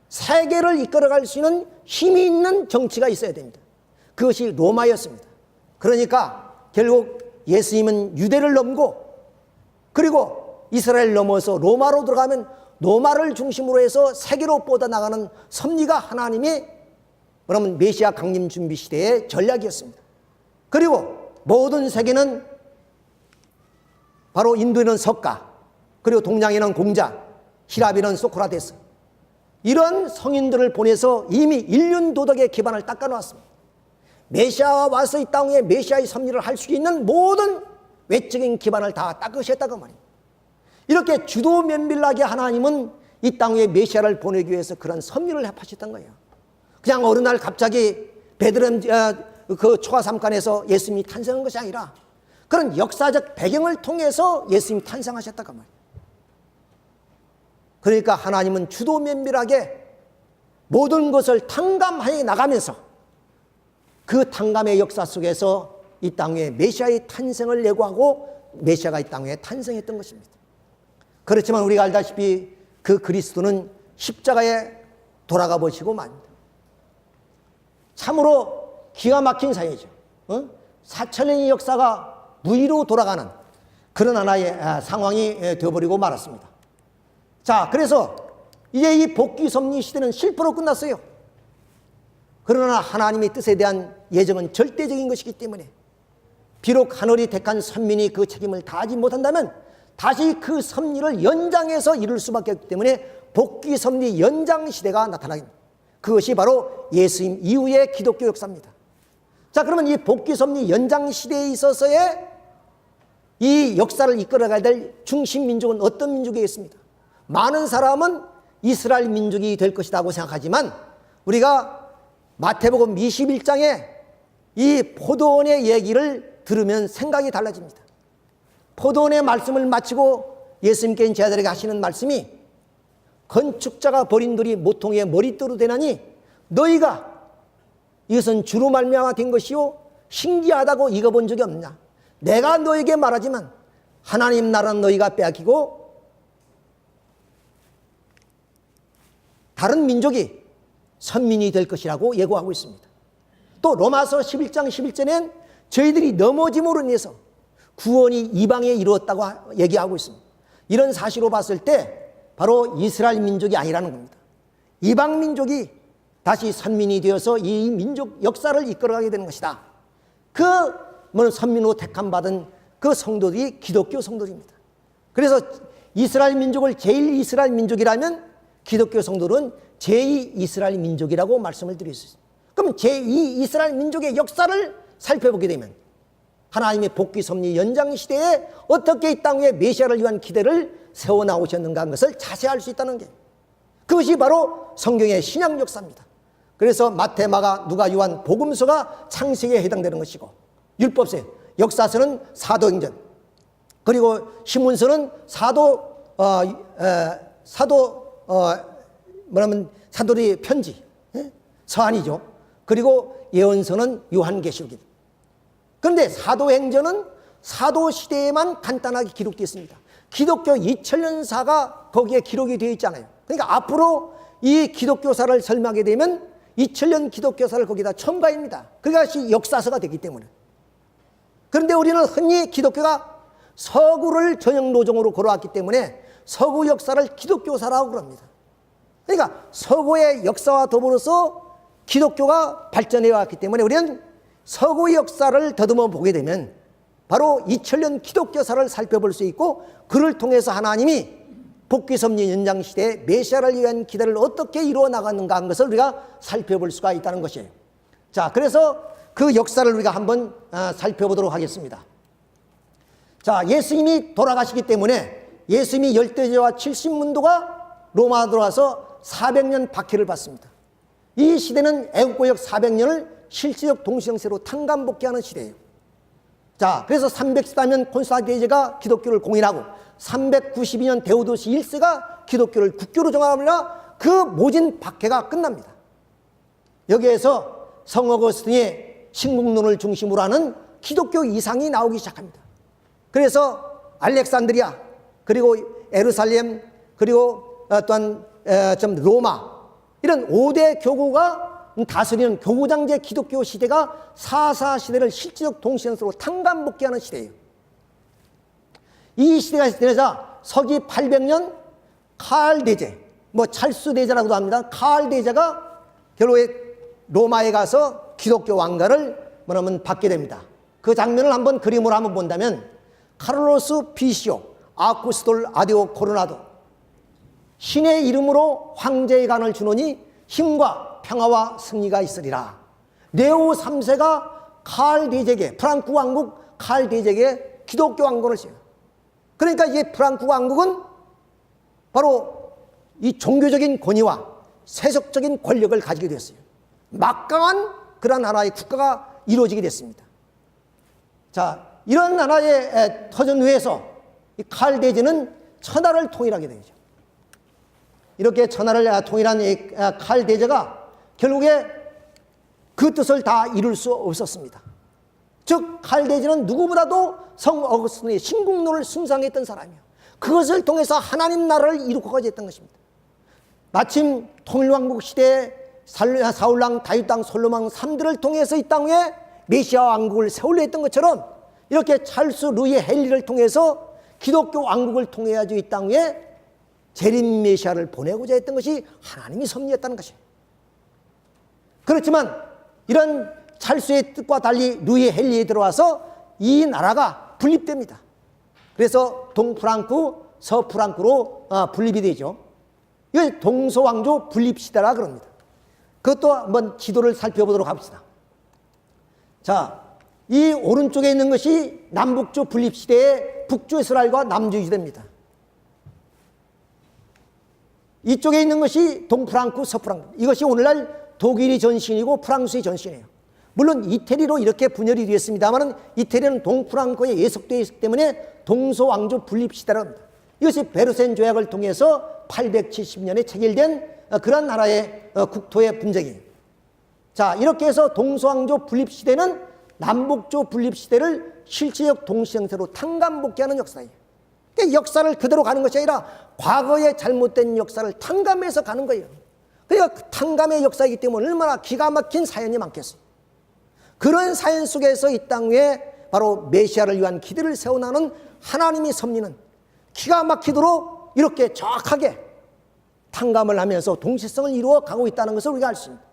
세계를 이끌어갈 수 있는 힘이 있는 정치가 있어야 됩니다. 그것이 로마였습니다. 그러니까 결국 예수님은 유대를 넘고 그리고 이스라엘 넘어서 로마로 들어가면 로마를 중심으로 해서 세계로 뻗어나가는 섭리가 하나님의 그러면 메시아 강림 준비 시대의 전략이었습니다. 그리고 모든 세계는 바로 인도에는 석가, 그리고 동양에는 공자, 히랍에는 소크라테스, 이런 성인들을 보내서 이미 인륜 도덕의 기반을 닦아놓았습니다. 메시아가 와서 이 땅에 메시아의 섭리를 할 수 있는 모든 외적인 기반을 다 닦으셨다고 말입니다. 이렇게 주도 면밀하게 하나님은 이 땅에 메시아를 보내기 위해서 그런 섭리를 하셨던 거예요. 그냥 어느 날 갑자기 베들레헴 그 초가삼간에서 예수님이 탄생한 것이 아니라 그런 역사적 배경을 통해서 예수님이 탄생하셨다고 말이에요. 그러니까 하나님은 주도 면밀하게 모든 것을 탕감하여 나가면서 그 탕감의 역사 속에서 이 땅에 메시아의 탄생을 예고하고 메시아가 이 땅에 탄생했던 것입니다. 그렇지만 우리가 알다시피 그 그리스도는 십자가에 돌아가 보시고 맙니다. 참으로 기가 막힌 사회죠. 4,000년의 역사가 무의로 돌아가는 그런 하나의 상황이 되어버리고 말았습니다. 자, 그래서 이제 이 복귀 섭리 시대는 실패로 끝났어요. 그러나 하나님의 뜻에 대한 예정은 절대적인 것이기 때문에 비록 하늘이 택한 선민이 그 책임을 다하지 못한다면 다시 그 섭리를 연장해서 이룰 수밖에 없기 때문에 복귀 섭리 연장 시대가 나타납니다. 그것이 바로 예수님 이후의 기독교 역사입니다. 자, 그러면 이 복귀 섭리 연장 시대에 있어서의 이 역사를 이끌어가야 될 중심 민족은 어떤 민족이겠습니까? 많은 사람은 이스라엘 민족이 될 것이라고 생각하지만 우리가 마태복음 21장에 이 포도원의 얘기를 들으면 생각이 달라집니다. 포도원의 말씀을 마치고 예수님께서 제자들에게 하시는 말씀이 건축자가 버린 돌이 모퉁이의 머릿돌로 되나니 너희가 이것은 주로 말미암아 된 것이요 신기하다고 읽어본 적이 없느냐. 내가 너에게 말하지만 하나님 나라는 너희가 빼앗기고 다른 민족이 선민이 될 것이라고 예고하고 있습니다. 또 로마서 11장 11절엔 저희들이 넘어짐으로 인해서 구원이 이방에 이루었다고 얘기하고 있습니다. 이런 사실로 봤을 때 바로 이스라엘 민족이 아니라는 겁니다. 이방 민족이 다시 선민이 되어서 이 민족 역사를 이끌어가게 되는 것이다. 그 선민으로 택함받은 그 성도들이 기독교 성도들입니다. 그래서 이스라엘 민족을 제1 이스라엘 민족이라면 기독교 성도는 제2 이스라엘 민족이라고 말씀을 드릴 수 있습니다. 그럼 제2 이스라엘 민족의 역사를 살펴보게 되면 하나님의 복귀 섭리 연장 시대에 어떻게 이 땅에 메시아를 위한 기대를 세워 나오셨는가 하는 것을 자세히 알 수 있다는 게 그것이 바로 성경의 신약 역사입니다. 그래서 마태, 마가, 누가, 요한, 복음서가 창세기에 해당되는 것이고 율법서, 역사서는 사도행전, 그리고 신문서는 사도리 편지, 서한이죠. 그리고 예언서는 요한계시록입니다. 그런데 사도행전은 사도시대에만 간단하게 기록되어 있습니다. 기독교 2000년사가 거기에 기록이 되어 있잖아요. 그러니까 앞으로 이 기독교사를 설명하게 되면 2000년 기독교사를 거기다 첨가합니다. 그것이 역사서가 되기 때문에. 그런데 우리는 흔히 기독교가 서구를 전형 노정으로 걸어왔기 때문에 서구 역사를 기독교사라고 그럽니다. 그러니까 서구의 역사와 더불어서 기독교가 발전해 왔기 때문에 우리는 서구의 역사를 더듬어 보게 되면 바로 2000년 기독교사를 살펴볼 수 있고 그를 통해서 하나님이 복귀 섭리 연장 시대에 메시아를 위한 기대를 어떻게 이루어 나갔는가 하는 것을 우리가 살펴볼 수가 있다는 것이에요. 자, 그래서 그 역사를 우리가 한번 살펴보도록 하겠습니다. 자, 예수님이 돌아가시기 때문에 예수님이 열대제와 70문도가 로마 들어와서 400년 박해를 받습니다. 이 시대는 애국구역 400년을 실질적 동시형세로 탕감복귀하는 시대예요. 자, 그래서 314년 콘스탄티제가 기독교를 공인하고 392년 데오도시 1세가 기독교를 국교로 정하며 그 모진 박해가 끝납니다. 여기에서 성 어거스틴의 신국론을 중심으로 하는 기독교 이상이 나오기 시작합니다. 그래서 알렉산드리아, 그리고 예루살렘, 그리고 또한 로마, 이런 5대 교구가 다스리는 교구장제 기독교 시대가 사사 시대를 실질적 동시형으로 탕감복귀하는 시대예요. 이 시대가 되자 서기 800년 칼 대제, 찰수 대제라고도 합니다. 칼 대제가 결국에 로마에 가서 기독교 왕가를 받게 됩니다. 그 장면을 한번 그림으로 한번 본다면 카를로스 피시오 아쿠스톨 아디오 코로나도 신의 이름으로 황제의 간을 주노니 힘과 평화와 승리가 있으리라. 네오 3세가 칼 대제게, 프랑크 왕국 칼 대제게 기독교 왕국을 세워요. 그러니까 이제 프랑크 왕국은 바로 이 종교적인 권위와 세속적인 권력을 가지게 됐어요. 막강한 그런 나라의 국가가 이루어지게 됐습니다. 자, 이런 나라의 터전 위에서 이 칼 대제는 천하를 통일하게 되죠. 이렇게 천하를 통일한 이 칼 대제가 결국에 그 뜻을 다 이룰 수 없었습니다. 즉 칼 대제는 누구보다도 성 어거스틴의 신국론을 숭상했던 사람이에요. 그것을 통해서 하나님 나라를 이루고까지 했던 것입니다. 마침 통일왕국 시대에 사울왕, 다윗왕, 솔로몬 3들을 통해서 이 땅에 메시아 왕국을 세우려 했던 것처럼 이렇게 찰스 루이 헨리를 통해서 기독교 왕국을 통해야지 이 땅에 재림 메시아를 보내고자 했던 것이 하나님이 섭리했다는 것이에요. 그렇지만 이런 찰스의 뜻과 달리 루이 헨리에 들어와서 이 나라가 분립됩니다. 그래서 동프랑크, 서프랑크로 분립이 되죠. 이걸 동서왕조 분립시대라 그럽니다. 그것도 한번 지도를 살펴보도록 합시다. 자, 이 오른쪽에 있는 것이 남북조 분립시대의 북조 이스라엘과 남조 유대입니다. 이쪽에 있는 것이 동프랑크, 서프랑크. 이것이 오늘날 독일이 전신이고 프랑스의 전신이에요. 물론 이태리로 이렇게 분열이 되었습니다만 이태리는 동프랑크에 예속되어 있기 때문에 동서왕조 분립시대라고 합니다. 이것이 베르센 조약을 통해서 870년에 체결된 그런 나라의 국토의 분쟁이에요. 자, 이렇게 해서 동서왕조 분립시대는 남북조 분립시대를 실체적 동시형태로 탕감복귀하는 역사예요. 그러니까 역사를 그대로 가는 것이 아니라 과거의 잘못된 역사를 탕감해서 가는 거예요. 그러니까 그 탕감의 역사이기 때문에 얼마나 기가 막힌 사연이 많겠어요. 그런 사연 속에서 이 땅 위에 바로 메시아를 위한 기대를 세워나는 하나님이 섭리는 기가 막히도록 이렇게 정확하게 탕감을 하면서 동시성을 이루어 가고 있다는 것을 우리가 알 수 있습니다.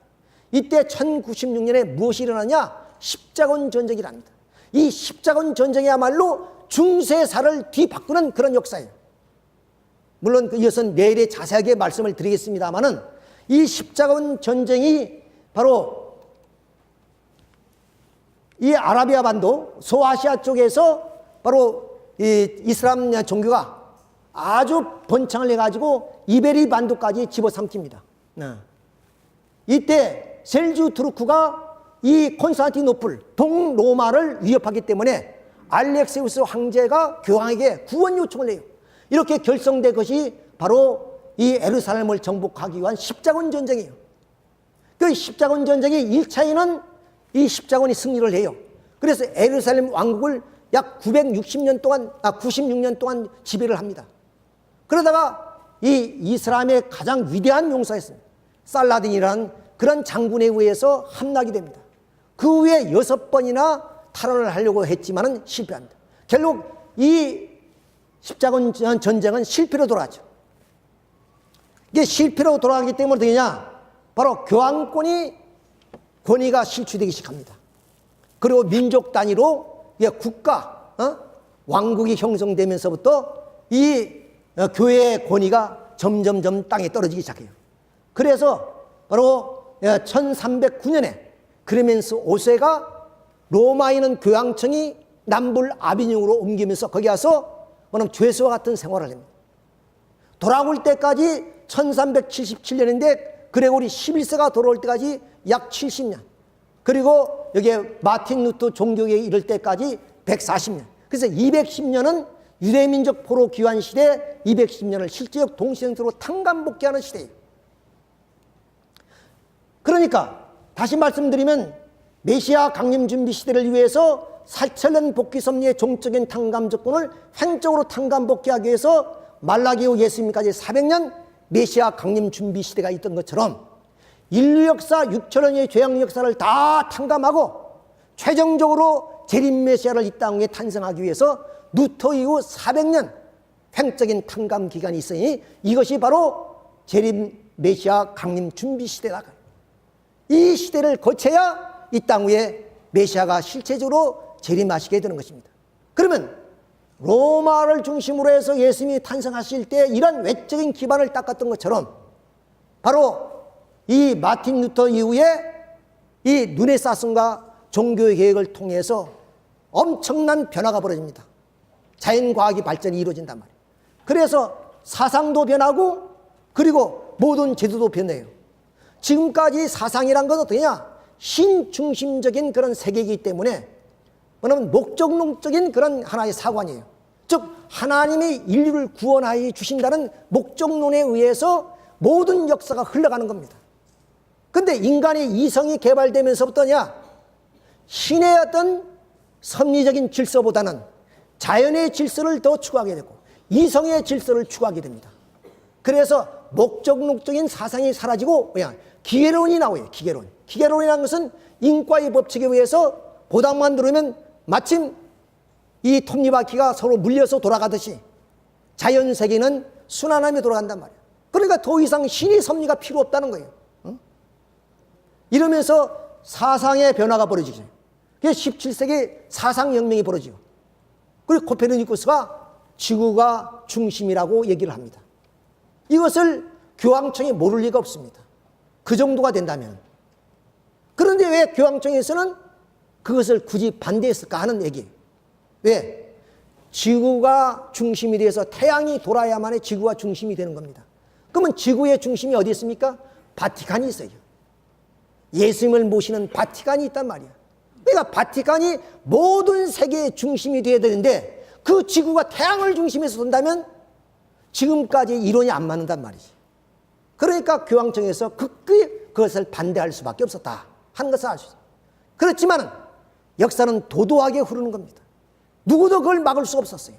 이때 1096년에 무엇이 일어나냐? 십자군 전쟁이랍니다. 이 십자군 전쟁이야말로 중세사를 뒤바꾸는 그런 역사예요. 물론 이것은 내일에 자세하게 말씀을 드리겠습니다만은 이 십자군 전쟁이 바로 이 아라비아 반도 소아시아 쪽에서 바로 이 이슬람 종교가 아주 번창을 해가지고 이베리 반도까지 집어삼킵니다. 이때 셀주 투르크가 이 콘스탄티노플 동로마를 위협하기 때문에 알렉세우스 황제가 교황에게 구원 요청을 해요. 이렇게 결성된 것이 바로 이 예루살렘을 정복하기 위한 십자군 전쟁이에요. 그 십자군 전쟁이 1차에는 이 십자군이 승리를 해요. 그래서 예루살렘 왕국을 약 96년 동안 지배를 합니다. 그러다가 이 이슬람의 가장 위대한 용사였습니다. 살라딘이라는 그런 장군에 의해서 함락이 됩니다. 그 후에 6번이나 탈환을 하려고 했지만은 실패합니다. 결국 이 십자군 전쟁은 실패로 돌아가죠. 이게 실패로 돌아가기 때문에 어떻게 되냐? 바로 교황권이 권위가 실추되기 시작합니다. 그리고 민족 단위로 국가, 왕국이 형성되면서부터 이 교회의 권위가 점점점 땅에 떨어지기 시작해요. 그래서 바로 1309년에 크레멘스 5세가 로마에 있는 교황청이 남불 아비뇽으로 옮기면서 거기 가서 죄수와 같은 생활을 합니다. 돌아올 때까지 1377년인데 그레고리 11세가 돌아올 때까지 약 70년. 그리고 여기에 마틴 루터 종교에 이를 때까지 140년. 그래서 210년은 유대민족 포로 귀환 시대, 210년을 실제적 동시행태로 탕감복귀하는 시대예요. 그러니까 다시 말씀드리면 메시아 강림 준비 시대를 위해서 사철년 복귀 섭리의 종적인 탕감 조건을 횡적으로 탕감 복귀하기 위해서 말라기 후 예수님까지 400년 메시아 강림 준비 시대가 있던 것처럼 인류 역사 6천년의 죄악 역사를 다 탕감하고 최종적으로 재림 메시아를 이 땅에 탄생하기 위해서 루터 이후 400년 횡적인 탕감 기간이 있으니 이것이 바로 재림 메시아 강림 준비 시대다. 이 시대를 거쳐야 이 땅 위에 메시아가 실체적으로 재림하시게 되는 것입니다. 그러면 로마를 중심으로 해서 예수님이 탄생하실 때 이런 외적인 기반을 닦았던 것처럼 바로 이 마틴 루터 이후에 이 르네상스과 종교의 개혁을 통해서 엄청난 변화가 벌어집니다. 자연과학이 발전이 이루어진단 말이에요. 그래서 사상도 변하고 그리고 모든 제도도 변해요. 지금까지 사상이란 건 어떠냐? 신중심적인 그런 세계이기 때문에 뭐냐면 목적론적인 그런 하나의 사관이에요. 즉 하나님이 인류를 구원하여 주신다는 목적론에 의해서 모든 역사가 흘러가는 겁니다. 근데 인간의 이성이 개발되면서부터냐, 신의 어떤 섭리적인 질서보다는 자연의 질서를 더 추구하게 되고 이성의 질서를 추구하게 됩니다. 그래서 목적론적인 사상이 사라지고 그냥 기계론이 나와요. 기계론이라는 것은 인과의 법칙에 의해서 보답만 누르면 마침 이 톱니바퀴가 서로 물려서 돌아가듯이 자연 세계는 순환하며 돌아간단 말이에요. 그러니까 더 이상 신의 섭리가 필요 없다는 거예요. 이러면서 사상의 변화가 벌어지죠. 그게 17세기 사상혁명이 벌어지고, 그리고 코페르니쿠스가 지구가 중심이라고 얘기를 합니다. 이것을 교황청이 모를 리가 없습니다. 그 정도가 된다면. 그런데 왜 교황청에서는 그것을 굳이 반대했을까 하는 얘기예요. 왜? 지구가 중심이 돼서 태양이 돌아야만이 지구가 중심이 되는 겁니다. 그러면 지구의 중심이 어디 있습니까? 바티칸이 있어요. 예수님을 모시는 바티칸이 있단 말이야. 그러니까 바티칸이 모든 세계의 중심이 되어야 되는데 그 지구가 태양을 중심에서 돈다면 지금까지 이론이 안 맞는단 말이지. 그러니까 교황청에서 극히 그것을 반대할 수밖에 없었다 하는 것을 알 수 있어요. 그렇지만 역사는 도도하게 흐르는 겁니다. 누구도 그걸 막을 수 없었어요.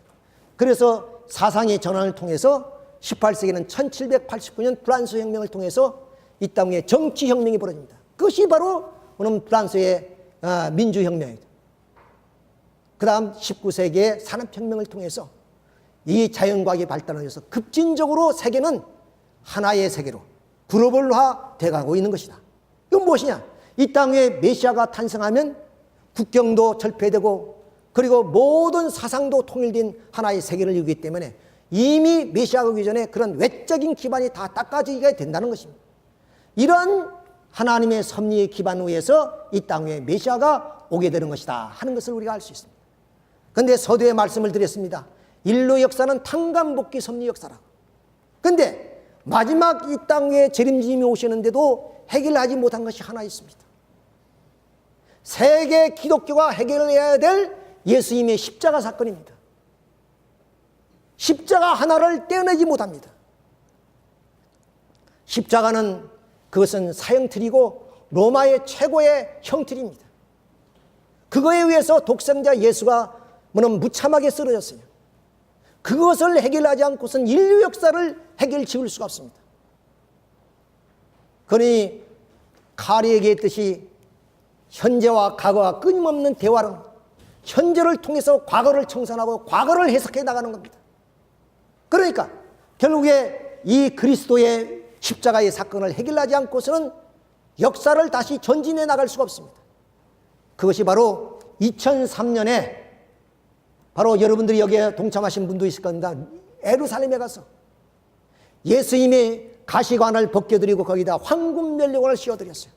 그래서 사상의 전환을 통해서 18세기는 1789년 프랑스 혁명을 통해서 이 땅에 정치혁명이 벌어집니다. 그것이 바로 오늘 프랑스의 민주혁명이다. 그 다음 19세기의 산업혁명을 통해서 이 자연과학이 발달하면서 급진적으로 세계는 하나의 세계로 글로벌화 돼가고 있는 것이다. 이건 무엇이냐? 이 땅에 메시아가 탄생하면 국경도 철폐되고 그리고 모든 사상도 통일된 하나의 세계를 이루기 때문에 이미 메시아가 오기 전에 그런 외적인 기반이 다 닦아지게 된다는 것입니다. 이런 하나님의 섭리의 기반 위에서 이 땅에 메시아가 오게 되는 것이다 하는 것을 우리가 알 수 있습니다. 그런데 서두에 말씀을 드렸습니다. 인류 역사는 탕감복귀 섭리 역사라고. 그런데 마지막 이 땅 위에 재림주님이 오시는데도 해결하지 못한 것이 하나 있습니다. 세계 기독교가 해결해야 될 예수님의 십자가 사건입니다. 십자가 하나를 떼어내지 못합니다. 십자가는 그것은 사형틀이고 로마의 최고의 형틀입니다. 그거에 의해서 독생자 예수가 무참하게 쓰러졌어요. 그것을 해결하지 않고선 인류 역사를 해결 지을 수가 없습니다. 그러니 칼이 얘기했듯이 현재와 과거가 끊임없는 대화는 현재를 통해서 과거를 청산하고 과거를 해석해 나가는 겁니다. 그러니까 결국에 이 그리스도의 십자가의 사건을 해결하지 않고서는 역사를 다시 전진해 나갈 수가 없습니다. 그것이 바로 2003년에 바로 여러분들이 여기에 동참하신 분도 있을 겁니다. 예루살렘에 가서 예수님의 가시관을 벗겨드리고 거기다 황금면류관을 씌워드렸어요.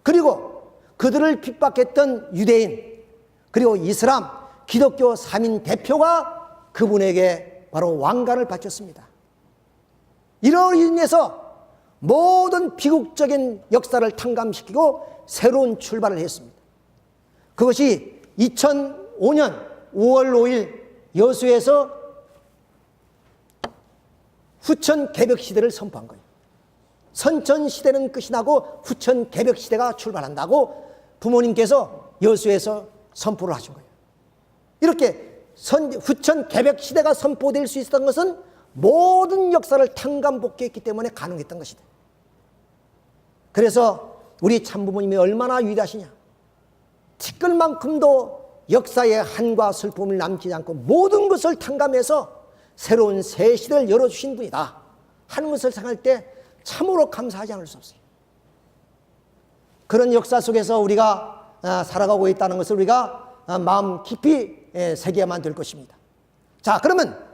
그리고 그들을 핍박했던 유대인 그리고 이슬람 기독교 3인 대표가 그분에게 바로 왕관을 바쳤습니다. 이로 인해서 모든 비극적인 역사를 탕감시키고 새로운 출발을 했습니다. 그것이 2005년 5월 5일 여수에서 후천 개벽 시대를 선포한 거예요. 선천 시대는 끝이 나고 후천 개벽 시대가 출발한다고 부모님께서 여수에서 선포를 하신 거예요. 이렇게 후천 개벽 시대가 선포될 수 있었던 것은 모든 역사를 탕감복귀했기 때문에 가능했던 것이다. 그래서 우리 참부모님이 얼마나 위대하시냐. 티끌만큼도 역사의 한과 슬픔을 남기지 않고 모든 것을 탕감해서 새로운 새 시대를 열어주신 분이다 하는 것을 생각할 때 참으로 감사하지 않을 수 없어요. 그런 역사 속에서 우리가 살아가고 있다는 것을 우리가 마음 깊이 새겨야만 될 것입니다. 자, 그러면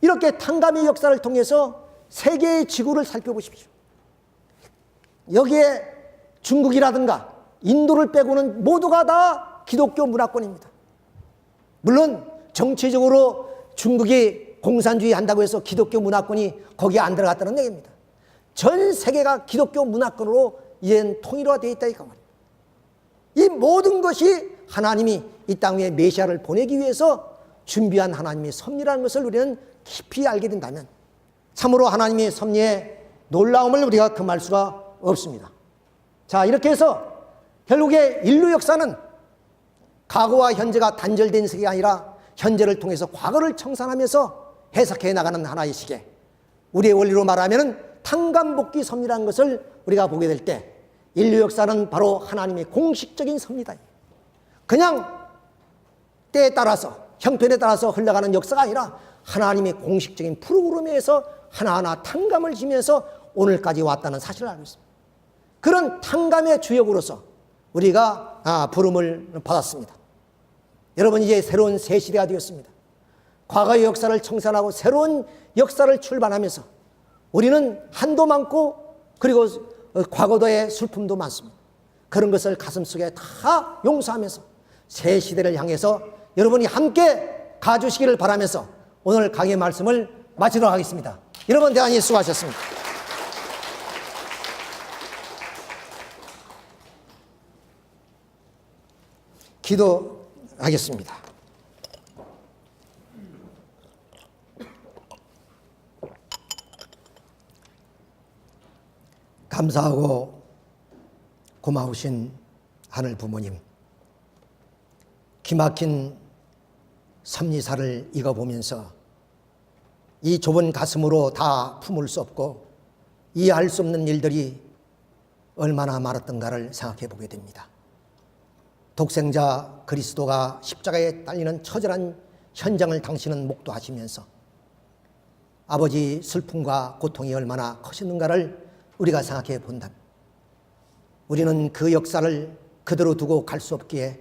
이렇게 탕감의 역사를 통해서 세계의 지구를 살펴보십시오. 여기에 중국이라든가 인도를 빼고는 모두가 다 기독교 문화권입니다. 물론 정치적으로 중국이 공산주의 한다고 해서 기독교 문화권이 거기에 안 들어갔다는 얘기입니다. 전 세계가 기독교 문화권으로 이젠 통일화되어 있다 이거 말이에요. 이 모든 것이 하나님이 이 땅 위에 메시아를 보내기 위해서 준비한 하나님의 섭리라는 것을 우리는 깊이 알게 된다면 참으로 하나님의 섭리의 놀라움을 우리가 금할 수가 없습니다. 자, 이렇게 해서 결국에 인류 역사는 과거와 현재가 단절된 세계가 아니라 현재를 통해서 과거를 청산하면서 해석해 나가는 하나의 시계, 우리의 원리로 말하면 탕감복귀 섭리라는 것을 우리가 보게 될 때 인류 역사는 바로 하나님의 공식적인 섭리다. 그냥 때에 따라서 형편에 따라서 흘러가는 역사가 아니라 하나님의 공식적인 프로그램에서 하나하나 탕감을 지면서 오늘까지 왔다는 사실을 알고 있습니다. 그런 탕감의 주역으로서 우리가 부름을 받았습니다. 여러분, 이제 새로운 새 시대가 되었습니다. 과거의 역사를 청산하고 새로운 역사를 출발하면서 우리는 한도 많고 그리고 과거도의 슬픔도 많습니다. 그런 것을 가슴속에 다 용서하면서 새 시대를 향해서 여러분이 함께 가주시기를 바라면서 오늘 강의 말씀을 마치도록 하겠습니다. 여러분 대단히 수고하셨습니다. 기도하겠습니다. 감사하고 고마우신 하늘 부모님, 기막힌 섭리사를 읽어보면서 이 좁은 가슴으로 다 품을 수 없고 이해할 수 없는 일들이 얼마나 많았던가를 생각해 보게 됩니다. 독생자 그리스도가 십자가에 딸리는 처절한 현장을 당신은 목도하시면서 아버지 슬픔과 고통이 얼마나 커졌는가를 우리가 생각해 본다면 우리는 그 역사를 그대로 두고 갈 수 없기에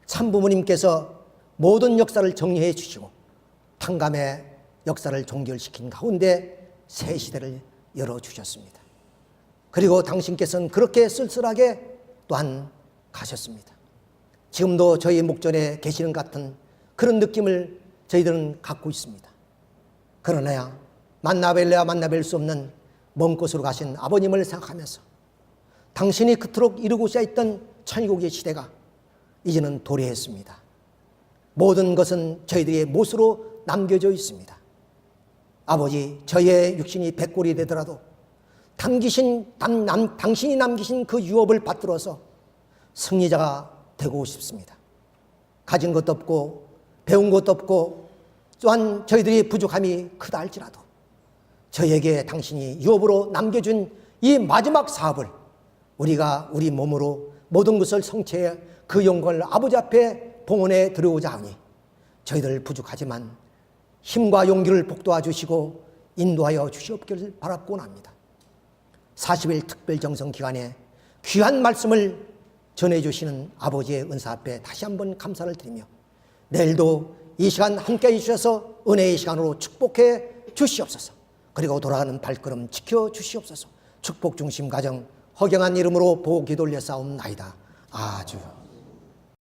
참부모님께서 모든 역사를 정리해 주시고 탕감의 역사를 종결시킨 가운데 새 시대를 열어주셨습니다. 그리고 당신께서는 그렇게 쓸쓸하게 또한 가셨습니다. 지금도 저희 목전에 계시는 같은 그런 느낌을 저희들은 갖고 있습니다. 그러나 만나뵐래야 만나뵐 수 없는 먼 곳으로 가신 아버님을 생각하면서 당신이 그토록 이루고자 했던 천국의 시대가 이제는 도래했습니다. 모든 것은 저희들의 못으로 남겨져 있습니다. 아버지, 저의 육신이 백골이 되더라도 당신이 남기신 그 유업을 받들어서 승리자가 되고 싶습니다. 가진 것도 없고 배운 것도 없고 또한 저희들이 부족함이 크다 할지라도 저희에게 당신이 유업으로 남겨준 이 마지막 사업을 우리가 우리 몸으로 모든 것을 성취해 그 영광을 아버지 앞에 봉헌해 드려오자 하니 저희들 부족하지만 힘과 용기를 북돋아 주시고 인도하여 주시옵기를 바라곤 합니다. 40일 특별정성 기간에 귀한 말씀을 전해주시는 아버지의 은사 앞에 다시 한번 감사를 드리며 내일도 이 시간 함께 해주셔서 은혜의 시간으로 축복해 주시옵소서. 그리고 돌아가는 발걸음 지켜주시옵소서. 축복 중심 가정 허경한 이름으로 보기 돌려 싸움나이다. 아주